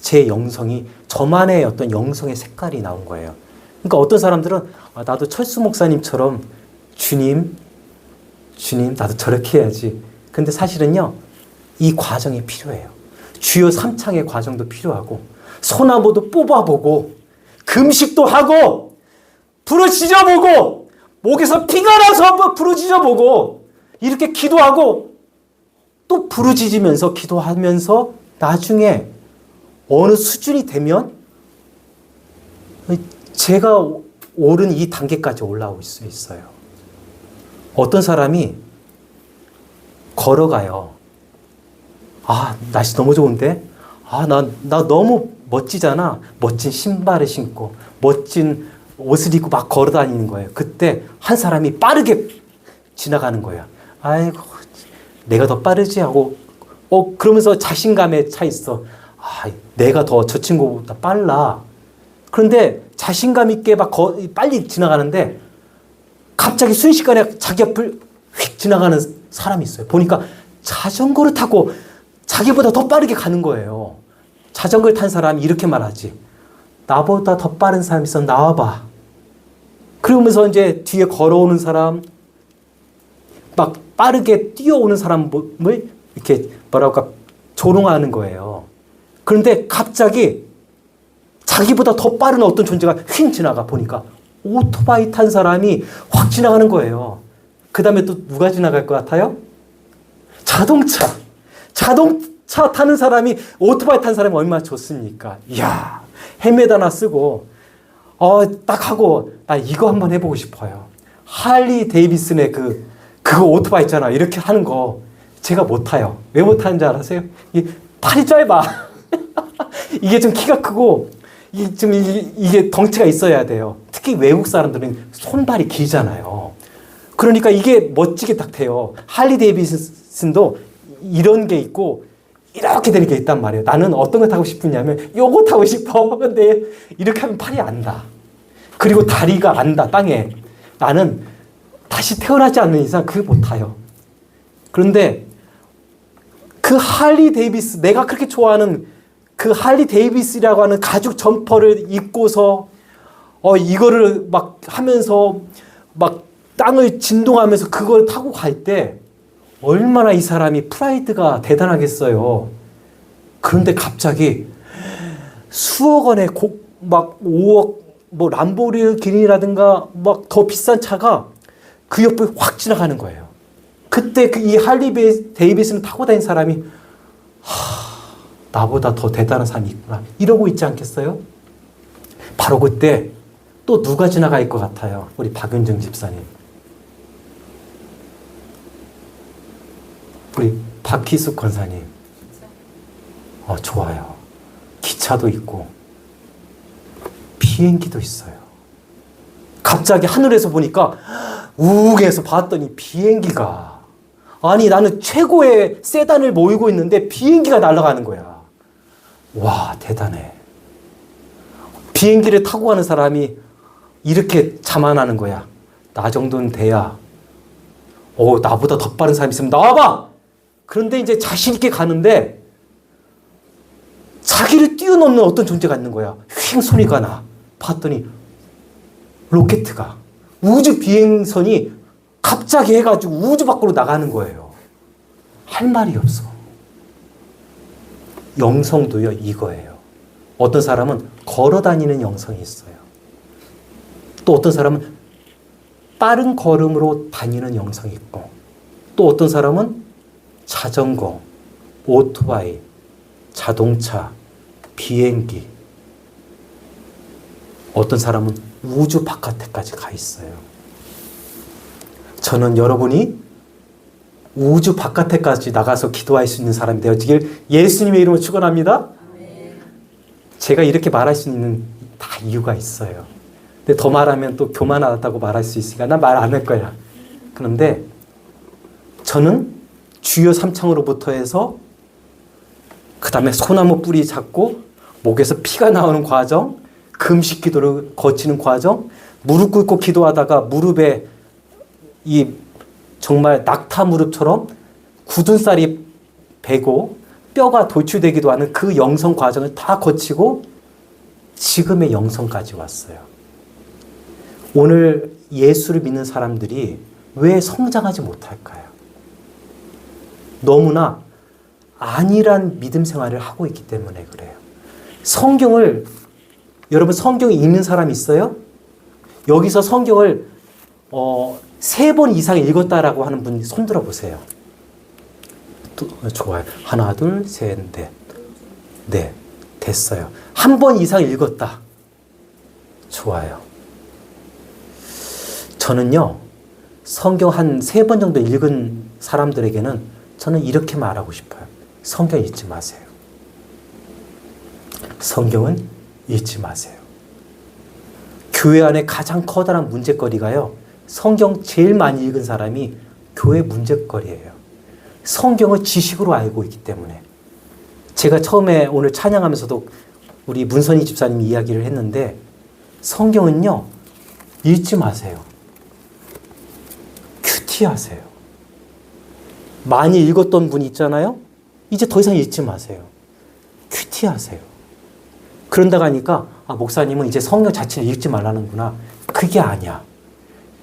제 영성이, 저만의 어떤 영성의 색깔이 나온 거예요. 그러니까 어떤 사람들은 나도 철수 목사님처럼 주님 나도 저렇게 해야지. 근데 사실은요, 이 과정이 필요해요. 주여 삼창의 과정도 필요하고, 소나무도 뽑아보고, 금식도 하고, 부르짖어보고, 목에서 피가 나서 한번 부르짖어보고, 이렇게 기도하고, 또 부르짖으면서 기도하면서 나중에 어느 수준이 되면 제가 오른 이 단계까지 올라올 수 있어요. 어떤 사람이 걸어가요. 날씨 너무 좋은데? 나 너무 멋지잖아. 멋진 신발을 신고, 멋진 옷을 입고 막 걸어 다니는 거예요. 그때 한 사람이 빠르게 지나가는 거야. 아이고, 내가 더 빠르지 하고, 그러면서 자신감에 차 있어. 내가 더 저 친구보다 빨라. 그런데 자신감 있게 막 빨리 지나가는데 갑자기 순식간에 자기 앞을 휙 지나가는 사람이 있어요. 보니까 자전거를 타고 자기보다 더 빠르게 가는 거예요. 자전거를 탄 사람이 이렇게 말하지. 나보다 더 빠른 사람이 있어. 나와봐. 그러면서 이제 뒤에 걸어오는 사람, 막 빠르게 뛰어오는 사람을 이렇게 조롱하는 거예요. 그런데 갑자기 자기보다 더 빠른 어떤 존재가 휙 지나가 보니까 오토바이 탄 사람이 확 지나가는 거예요. 그 다음에 또 누가 지나갈 것 같아요? 자동차 타는 사람이, 오토바이 탄 사람이 얼마나 좋습니까? 이야, 헬멧 하나 쓰고, 딱 하고, 나 이거 한번 해보고 싶어요. 할리 데이비슨의 그거 오토바이 있잖아. 이렇게 하는 거. 제가 못 타요. 왜 못 타는지 알아세요? 팔이 짧아. 이게 좀 키가 크고, 이게 덩치가 있어야 돼요. 특히 외국 사람들은 손발이 길잖아요. 그러니까 이게 멋지게 딱 돼요. 할리 데이비슨도 이런 게 있고 이렇게 되는 게 있단 말이에요. 나는 어떤 거 타고 싶으냐면 요거 타고 싶어. 근데 이렇게 하면 팔이 안 닿아. 그리고 다리가 안 닿아, 땅에. 나는 다시 태어나지 않는 이상 그거 못 타요. 그런데 그 할리 데이비스, 내가 그렇게 좋아하는 그 할리 데이비스라고 하는 가죽 점퍼를 입고서 이거를 막 하면서 막 땅을 진동하면서 그걸 타고 갈 때 얼마나 이 사람이 프라이드가 대단하겠어요. 그런데 갑자기 수억 원의 막 5억 뭐 람보르기니라든가 막 더 비싼 차가 그 옆을 확 지나가는 거예요. 그때 이 할리 데이비스를 타고 다닌 사람이 나보다 더 대단한 사람이 있구나 이러고 있지 않겠어요? 바로 그때 또 누가 지나갈 것 같아요? 우리 박윤정 집사님, 우리 박희숙 권사님. 좋아요. 기차도 있고 비행기도 있어요. 갑자기 하늘에서 보니까 우웅해서 봤더니 비행기가, 아니 나는 최고의 세단을 모이고 있는데 비행기가 날아가는 거야. 와, 대단해. 비행기를 타고 가는 사람이 이렇게 자만하는 거야. 나 정도는 돼야, 나보다 더 빠른 사람이 있으면 나와봐! 그런데 이제 자신 있게 가는데 자기를 뛰어넘는 어떤 존재가 있는 거야. 휙 소리가 나. 봤더니 로켓가, 우주 비행선이 갑자기 해가지고 우주 밖으로 나가는 거예요. 할 말이 없어. 영성도요, 이거예요. 어떤 사람은 걸어 다니는 영성이 있어요. 또 어떤 사람은 빠른 걸음으로 다니는 영성이 있고, 또 어떤 사람은 자전거, 오토바이, 자동차, 비행기, 어떤 사람은 우주 바깥에까지 가 있어요. 저는 여러분이 우주 바깥에까지 나가서 기도할 수 있는 사람이 되어지길 예수님의 이름으로 축원합니다. 제가 이렇게 말할 수 있는 다 이유가 있어요. 근데 더 말하면 또 교만하다고 말할 수 있으니까 난 말 안 할 거야. 그런데 저는 주여 삼창으로부터 해서 그 다음에 소나무 뿌리 잡고 목에서 피가 나오는 과정, 금식 기도를 거치는 과정, 무릎 꿇고 기도하다가 무릎에 이 정말 낙타 무릎처럼 굳은 쌀이 베고 뼈가 돌출되기도 하는 그 영성 과정을 다 거치고 지금의 영성까지 왔어요. 오늘 예수를 믿는 사람들이 왜 성장하지 못할까요? 너무나 안일한 믿음 생활을 하고 있기 때문에 그래요. 여러분 성경 읽는 사람 있어요? 여기서 성경을 3번 이상 읽었다라고 하는 분 손들어 보세요. 좋아요. 하나, 둘, 셋, 넷. 네, 됐어요. 1번 이상 읽었다. 좋아요. 저는요, 성경 한 3번 정도 읽은 사람들에게는 저는 이렇게 말하고 싶어요. 성경 읽지 마세요. 성경은 읽지 마세요. 교회 안에 가장 커다란 문제거리가요, 성경 제일 많이 읽은 사람이 교회 문제거리예요. 성경을 지식으로 알고 있기 때문에. 제가 처음에 오늘 찬양하면서도 우리 문선희 집사님이 이야기를 했는데, 성경은요, 읽지 마세요. 큐티하세요. 많이 읽었던 분이 있잖아요? 이제 더 이상 읽지 마세요. 큐티하세요. 그런다고 하니까, 목사님은 이제 성경 자체를 읽지 말라는구나. 그게 아니야.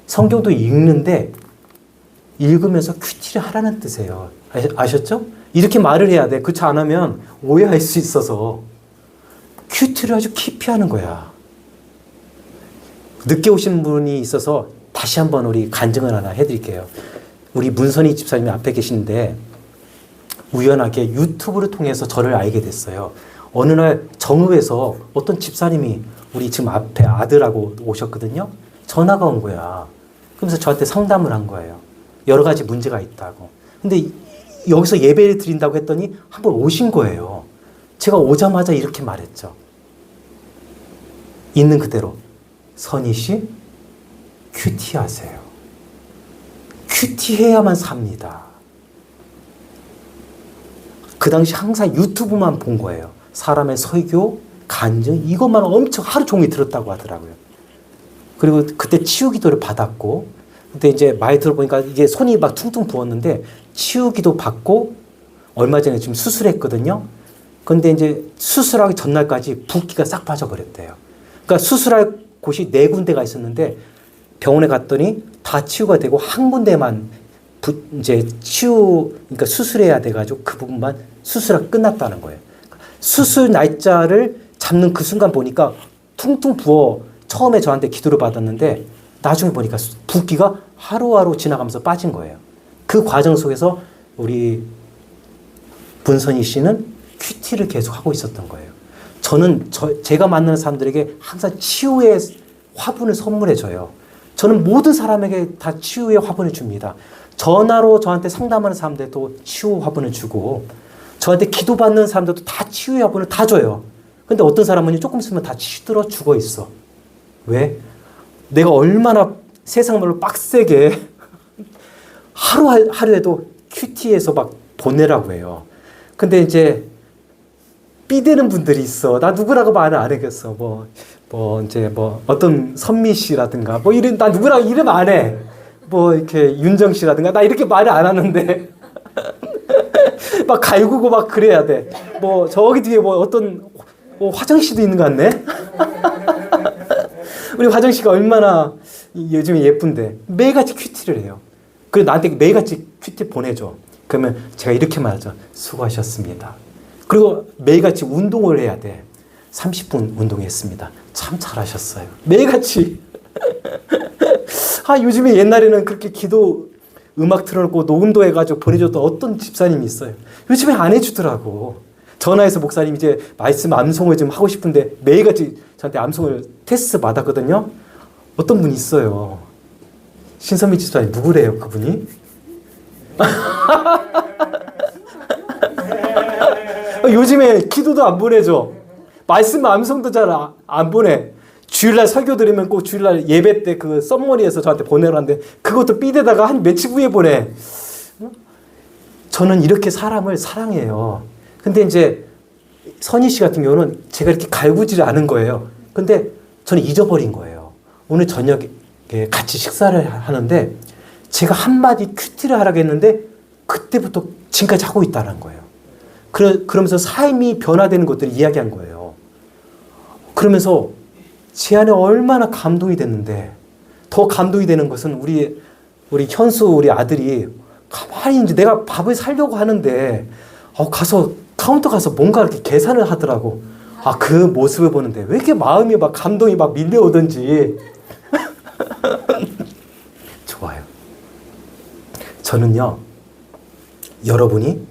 성경도 읽는데, 읽으면서 큐티를 하라는 뜻이에요. 아셨죠? 이렇게 말을 해야 돼. 그렇지 않으면 오해할 수 있어서. 큐티를 아주 깊이 하는 거야. 늦게 오신 분이 있어서 다시 한번 우리 간증을 하나 해드릴게요. 우리 문선희 집사님이 앞에 계신데 우연하게 유튜브를 통해서 저를 알게 됐어요. 어느 날 정읍에서 어떤 집사님이 우리 지금 앞에 아들하고 오셨거든요. 전화가 온 거야. 그러면서 저한테 상담을 한 거예요. 여러 가지 문제가 있다고. 근데 여기서 예배를 드린다고 했더니 한번 오신 거예요. 제가 오자마자 이렇게 말했죠. 있는 그대로. 선희 씨, 큐티하세요. 큐티해야만 삽니다. 그 당시 항상 유튜브만 본 거예요. 사람의 설교, 간증, 이것만 엄청 하루 종일 들었다고 하더라고요. 그리고 그때 치유기도를 받았고, 근데 이제 말 들어보니까 이게 손이 막 퉁퉁 부었는데, 치유기도 받고, 얼마 전에 지금 수술했거든요. 근데 이제 수술하기 전날까지 붓기가 싹 빠져버렸대요. 그러니까 수술할 곳이 4군데가 있었는데, 병원에 갔더니 다 치유가 되고, 한 군데만 이제 그러니까 수술해야 돼가지고 그 부분만 수술이 끝났다는 거예요. 수술 날짜를 잡는 그 순간 보니까 퉁퉁 부어 처음에 저한테 기도를 받았는데 나중에 보니까 붓기가 하루하루 지나가면서 빠진 거예요. 그 과정 속에서 우리 문선희 씨는 큐티를 계속 하고 있었던 거예요. 저는 제가 만나는 사람들에게 항상 치유의 화분을 선물해 줘요. 저는 모든 사람에게 다 치유의 화분을 줍니다. 전화로 저한테 상담하는 사람들도 치유 화분을 주고, 저한테 기도받는 사람들도 다 치유의 화분을 다 줘요. 근데 어떤 사람은 조금 있으면 다 치들어 죽어 있어. 왜? 내가 얼마나 세상 말로 빡세게 하루에도 큐티에서 막 보내라고 해요. 근데 이제 삐대는 분들이 있어. 나 누구라고 말을 안 하겠어. 어떤 선미 씨라든가, 나 누구라고 이름 안 해. 이렇게 윤정 씨라든가, 나 이렇게 말을 안 하는데. 막 갈구고 막 그래야 돼. 저기 뒤에 어떤, 화정 씨도 있는 것 같네? 우리 화정 씨가 얼마나 요즘에 예쁜데. 매일같이 큐티를 해요. 그리고 나한테 매일같이 큐티 보내줘. 그러면 제가 이렇게 말하죠. 수고하셨습니다. 그리고 매일같이 운동을 해야 돼. 30분 운동했습니다. 참 잘하셨어요. 매일같이. 요즘에 옛날에는 그렇게 기도 음악 틀어놓고 녹음도 해가지고 보내줬던 어떤 집사님이 있어요. 요즘에 안 해주더라고. 전화해서 목사님 이제 말씀 암송을 좀 하고 싶은데 매일같이 저한테 암송을 테스트 받았거든요. 어떤 분이 있어요. 신선미 집사님 누구래요, 그분이? 요즘에 기도도 안 보내줘. 말씀 암송도 잘 안 보내. 주일날 설교 들으면 꼭 주일날 예배 때 그 썸머리에서 저한테 보내라는데 그것도 삐대다가 한 며칠 후에 보내. 저는 이렇게 사람을 사랑해요. 근데 이제 선희 씨 같은 경우는 제가 이렇게 갈구지를 않은 거예요. 근데 저는 잊어버린 거예요. 오늘 저녁에 같이 식사를 하는데 제가 한마디 큐티를 하라고 했는데 그때부터 지금까지 하고 있다는 거예요. 그러면서 삶이 변화되는 것들을 이야기한 거예요. 그러면서 제 안에 얼마나 감동이 됐는데, 더 감동이 되는 것은 우리 현수 우리 아들이 가만히 이제 내가 밥을 사려고 하는데 가서 카운터 가서 뭔가 이렇게 계산을 하더라고. 그 모습을 보는데 왜 이렇게 마음이 막 감동이 막 밀려오던지. 좋아요. 저는요, 여러분이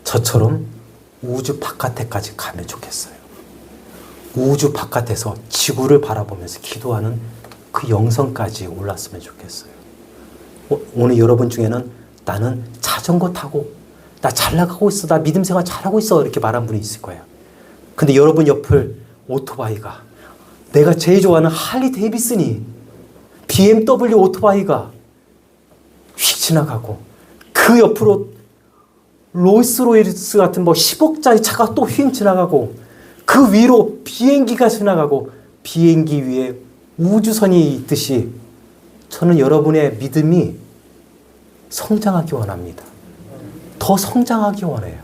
저처럼 우주 바깥에까지 가면 좋겠어요. 우주 바깥에서 지구를 바라보면서 기도하는 그 영성까지 올랐으면 좋겠어요. 오늘 여러분 중에는 나는 자전거 타고 나 잘 나가고 있어, 나 믿음 생활 잘하고 있어, 이렇게 말한 분이 있을 거예요. 근데 여러분 옆을 오토바이가, 내가 제일 좋아하는 할리 데이비슨이, BMW 오토바이가 휙 지나가고, 그 옆으로 롤스로이스 같은 10억짜리 차가 또 휙 지나가고, 그 위로 비행기가 지나가고, 비행기 위에 우주선이 있듯이 저는 여러분의 믿음이 성장하기 원합니다. 더 성장하기 원해요.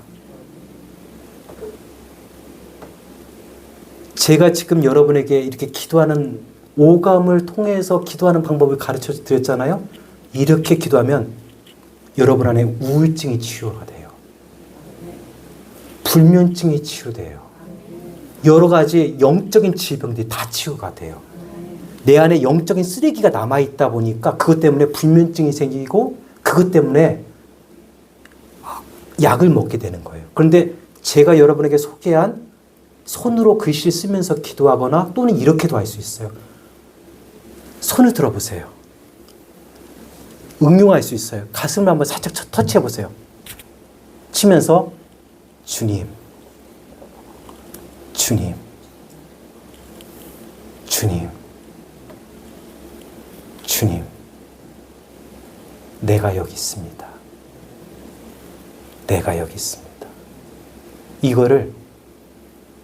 제가 지금 여러분에게 이렇게 기도하는, 오감을 통해서 기도하는 방법을 가르쳐 드렸잖아요. 이렇게 기도하면 여러분 안에 우울증이 치유가 돼요. 불면증이 치유돼요. 여러 가지 영적인 질병들이 다 치유가 돼요. 내 안에 영적인 쓰레기가 남아있다 보니까 그것 때문에 불면증이 생기고 그것 때문에 약을 먹게 되는 거예요. 그런데 제가 여러분에게 소개한 손으로 글씨를 쓰면서 기도하거나 또는 이렇게도 할 수 있어요. 손을 들어보세요. 응용할 수 있어요. 가슴을 한번 살짝 터치해 보세요. 치면서 주님, 주님, 주님, 주님, 내가 여기 있습니다. 내가 여기 있습니다. 이거를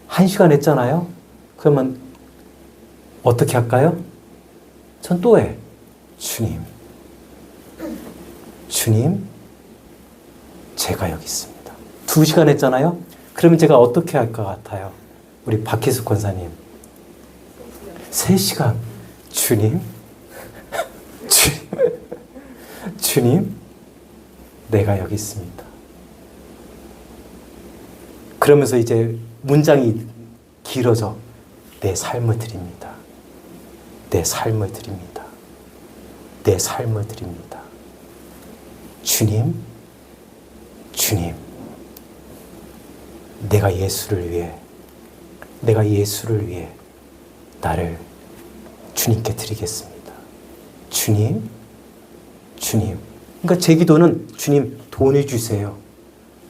1시간 했잖아요. 그러면 어떻게 할까요? 전 또 해. 주님, 주님, 제가 여기 있습니다. 2시간 했잖아요. 그러면 제가 어떻게 할 것 같아요? 우리 박희숙 권사님. 3시간. 주님, 주님, 내가 여기 있습니다. 그러면서 이제 문장이 길어져. 내 삶을 드립니다. 내 삶을 드립니다. 내 삶을 드립니다. 주님, 주님, 내가 예수를 위해 나를 주님께 드리겠습니다. 주님, 주님. 그러니까 제 기도는 주님 돈을 주세요.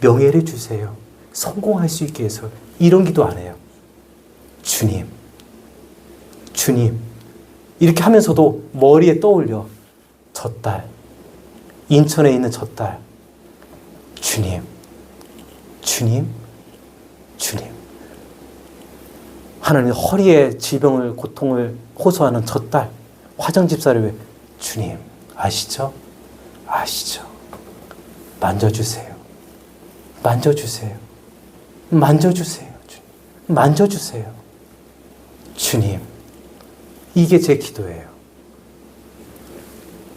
명예를 주세요. 성공할 수 있게 해서 이런 기도 안 해요. 주님, 주님. 이렇게 하면서도 머리에 떠올려. 저 딸, 인천에 있는 저 딸. 주님, 주님, 주님. 하나님 허리에 질병을, 고통을 호소하는 저 딸, 화정집사를 위해 주님, 아시죠? 아시죠? 만져주세요. 만져주세요. 만져주세요. 주님. 만져주세요. 주님, 이게 제 기도예요.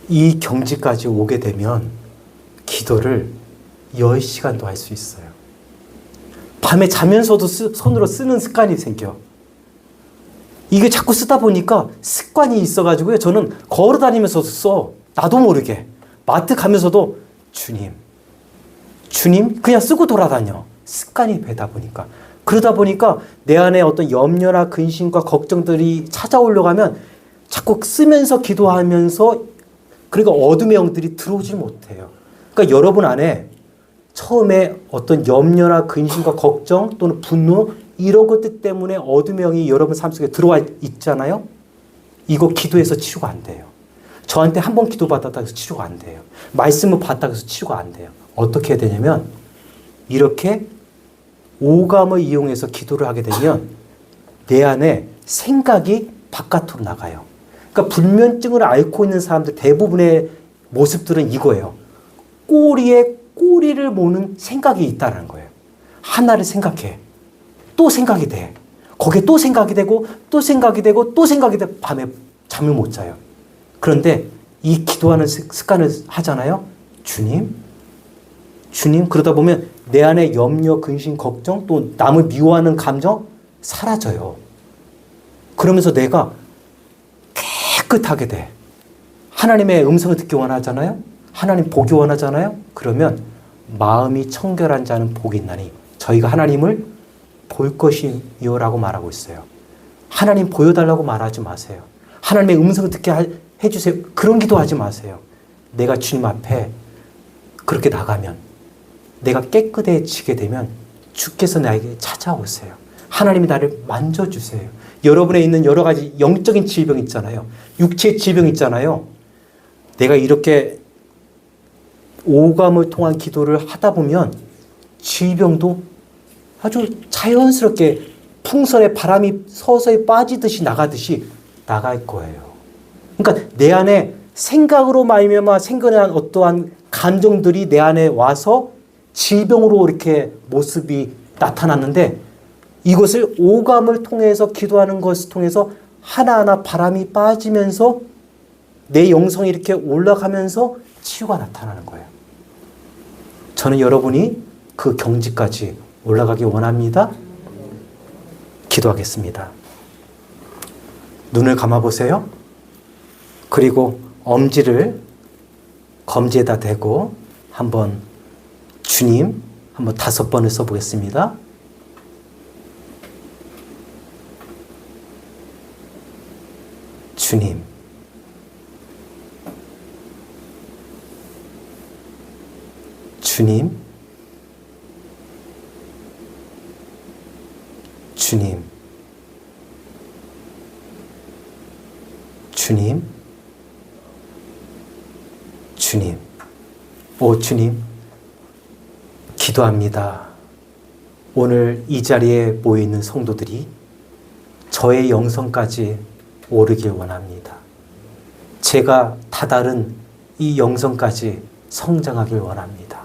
이 경지까지 오게 되면 기도를 10시간도 할 수 있어요. 밤에 자면서도 손으로 쓰는 습관이 생겨. 이게 자꾸 쓰다 보니까 습관이 있어가지고요. 저는 걸어 다니면서도 써. 나도 모르게. 마트 가면서도 주님, 주님, 그냥 쓰고 돌아다녀. 습관이 되다 보니까. 그러다 보니까 내 안에 어떤 염려나 근심과 걱정들이 찾아오려고 하면 자꾸 쓰면서 기도하면서, 그러니까 어둠의 영들이 들어오지 못해요. 그러니까 여러분 안에 처음에 어떤 염려나 근심과 걱정 또는 분노, 이런 것들 때문에 어둠의 영이 여러분 삶 속에 들어와 있잖아요. 이거 기도해서 치유가 안 돼요. 저한테 한 번 기도 받았다고 해서 치유가 안 돼요. 말씀을 받았다고 해서 치유가 안 돼요. 어떻게 해야 되냐면 이렇게 오감을 이용해서 기도를 하게 되면 내 안에 생각이 바깥으로 나가요. 그러니까 불면증을 앓고 있는 사람들 대부분의 모습들은 이거예요. 꼬리에 꼬리를 모는 생각이 있다는 거예요. 하나를 생각해. 또 생각이 돼. 거기에 또 생각이 되고 또 생각이 되고 또 생각이 되고 밤에 잠을 못 자요. 그런데 이 기도하는 습관을 하잖아요. 주님 그러다 보면 내 안에 염려, 근심, 걱정 또 남을 미워하는 감정 사라져요. 그러면서 내가 깨끗하게 돼. 하나님의 음성을 듣기 원하잖아요. 하나님 보기 원하잖아요. 그러면 마음이 청결한 자는 복이 있나니 저희가 하나님을 볼 것이요라고 말하고 있어요. 하나님 보여달라고 말하지 마세요. 하나님의 음성을 듣게 해주세요. 그런 기도하지 마세요. 내가 주님 앞에 그렇게 나가면 내가 깨끗해지게 되면 주께서 나에게 찾아오세요. 하나님이 나를 만져주세요. 여러분에 있는 여러 가지 영적인 질병 있잖아요. 육체의 질병 있잖아요. 내가 이렇게 오감을 통한 기도를 하다 보면 질병도 아주 자연스럽게 풍선에 바람이 서서히 빠지듯이 나가듯이 나갈 거예요. 그러니까 내 안에 생각으로 말미암아 생겨난 어떠한 감정들이 내 안에 와서 질병으로 이렇게 모습이 나타났는데 이것을 오감을 통해서 기도하는 것을 통해서 하나하나 바람이 빠지면서 내 영성이 이렇게 올라가면서 치유가 나타나는 거예요. 저는 여러분이 그 경지까지 올라가기 원합니다. 기도하겠습니다. 눈을 감아보세요. 그리고 엄지를 검지에다 대고 한번 주님 한번 5번을 써보겠습니다. 주님, 주님, 주님, 주님, 주님, 오 주님, 기도합니다. 오늘 이 자리에 모여있는 성도들이 저의 영성까지 오르길 원합니다. 제가 다다른 이 영성까지 성장하길 원합니다.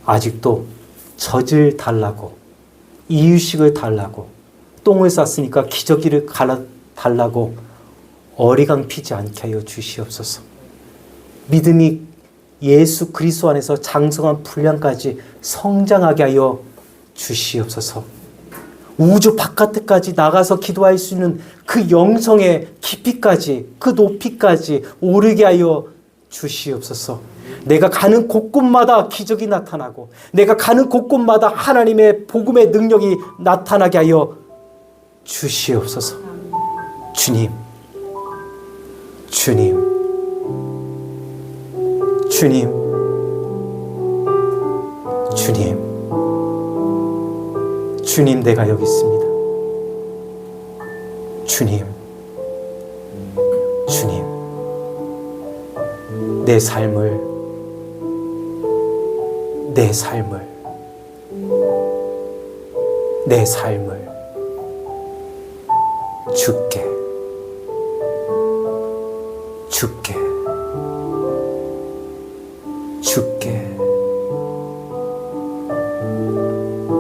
아직도 젖을 달라고, 이유식을 달라고, 똥을 쌌으니까 기저귀를 갈아 달라고 어리광 피지 않게 하여 주시옵소서. 믿음이 예수 그리스도 안에서 장성한 분량까지 성장하게 하여 주시옵소서. 우주 바깥까지 나가서 기도할 수 있는 그 영성의 깊이까지, 그 높이까지 오르게 하여 주시옵소서. 내가 가는 곳곳마다 기적이 나타나고 내가 가는 곳곳마다 하나님의 복음의 능력이 나타나게 하여 주시옵소서. 주님, 주님, 주님, 주님, 주님, 내가 여기 있습니다. 주님, 주님, 내 삶을 주께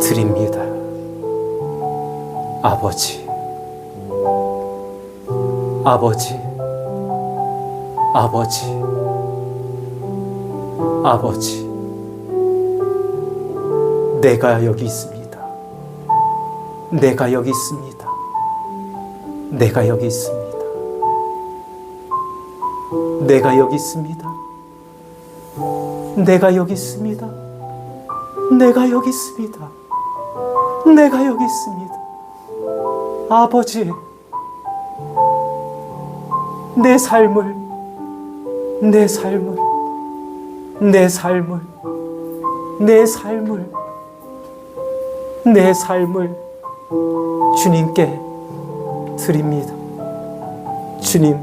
드립니다. 아버지, 내가 여기 있습니다. 내가 여기 있습니다. 내가 여기 있습니다. 내가 여기 있습니다. 내가 여기 있습니다. 내가 여기 있습니다. 내가 여기 있습니다. 아버지, 내 삶을 주님께 드립니다. 주님,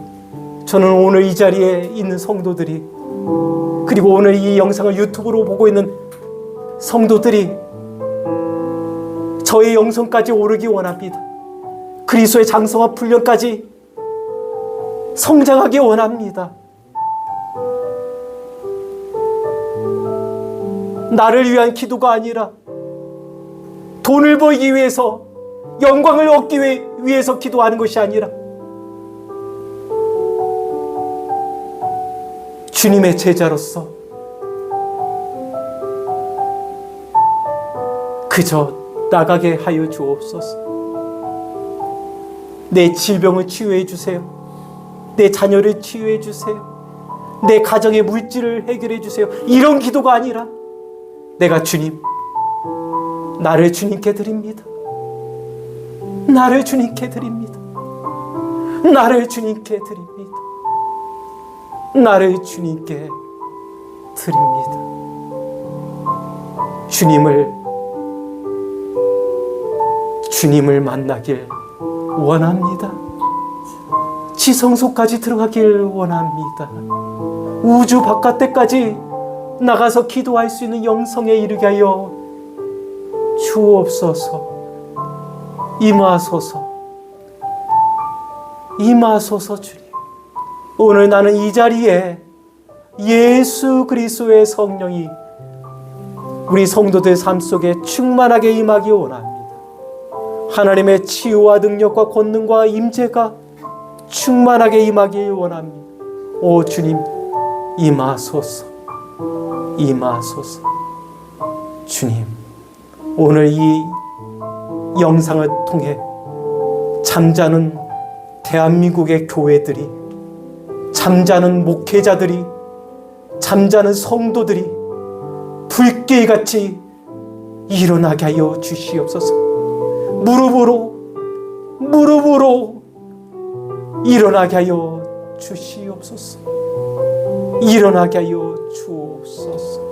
저는 오늘 이 자리에 있는 성도들이, 그리고 오늘 이 영상을 유튜브로 보고 있는 성도들이 저의 영성까지 오르기 원합니다. 그리스도의 장성한 훈련까지 성장하기 원합니다. 나를 위한 기도가 아니라 돈을 벌기 위해서, 영광을 얻기 위해서 기도하는 것이 아니라 주님의 제자로서 그저 나가게 하여 주옵소서. 내 질병을 치유해 주세요. 내 자녀를 치유해 주세요. 내 가정의 물질을 해결해 주세요. 이런 기도가 아니라 내가 주님, 나를 주님께 드립니다. 나를 주님께 드립니다. 나를 주님께 드립니다. 나를 주님께 드립니다. 주님을 만나길 원합니다. 지성소까지 들어가길 원합니다. 우주 바깥에까지 나가서 기도할 수 있는 영성에 이르게 하여 주옵소서. 임하소서. 임하소서. 주님, 오늘 나는 이 자리에 예수 그리스도의 성령이 우리 성도들 삶 속에 충만하게 임하기 원합니다. 하나님의 치유와 능력과 권능과 임재가 충만하게 임하기 원합니다. 오 주님, 임하소서. 임하소서. 주님, 오늘 이 영상을 통해 잠자는 대한민국의 교회들이, 잠자는 목회자들이, 잠자는 성도들이 불길같이 일어나게 하여 주시옵소서. 무릎으로 일어나게 하여 주시옵소서. 일어나게 하여 주옵소서.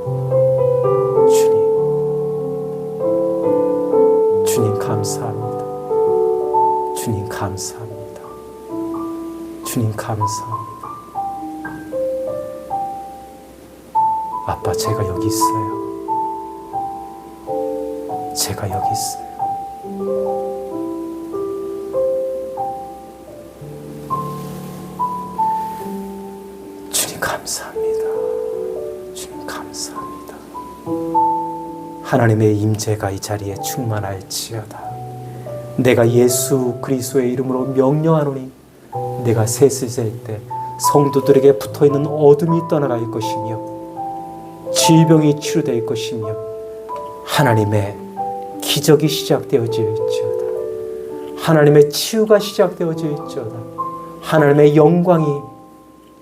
주님 감사합니다. 주님 감사합니다. 주님 감사합니다. 아빠, 제가 여기 있어요. 제가 여기 있어요. 주님 감사합니다. 주님 감사합니다. 하나님의 임재가 이 자리에 충만할지어다. 내가 예수 그리스도의 이름으로 명령하노니 내가 셋을 셀 때 성도들에게 붙어있는 어둠이 떠나갈 것이며 질병이 치유될 것이며 하나님의 기적이 시작되어질지어다. 하나님의 치유가 시작되어질지어다. 하나님의 영광이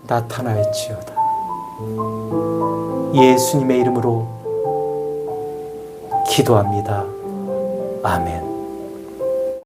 나타날지어다. 예수님의 이름으로 기도합니다. 아멘.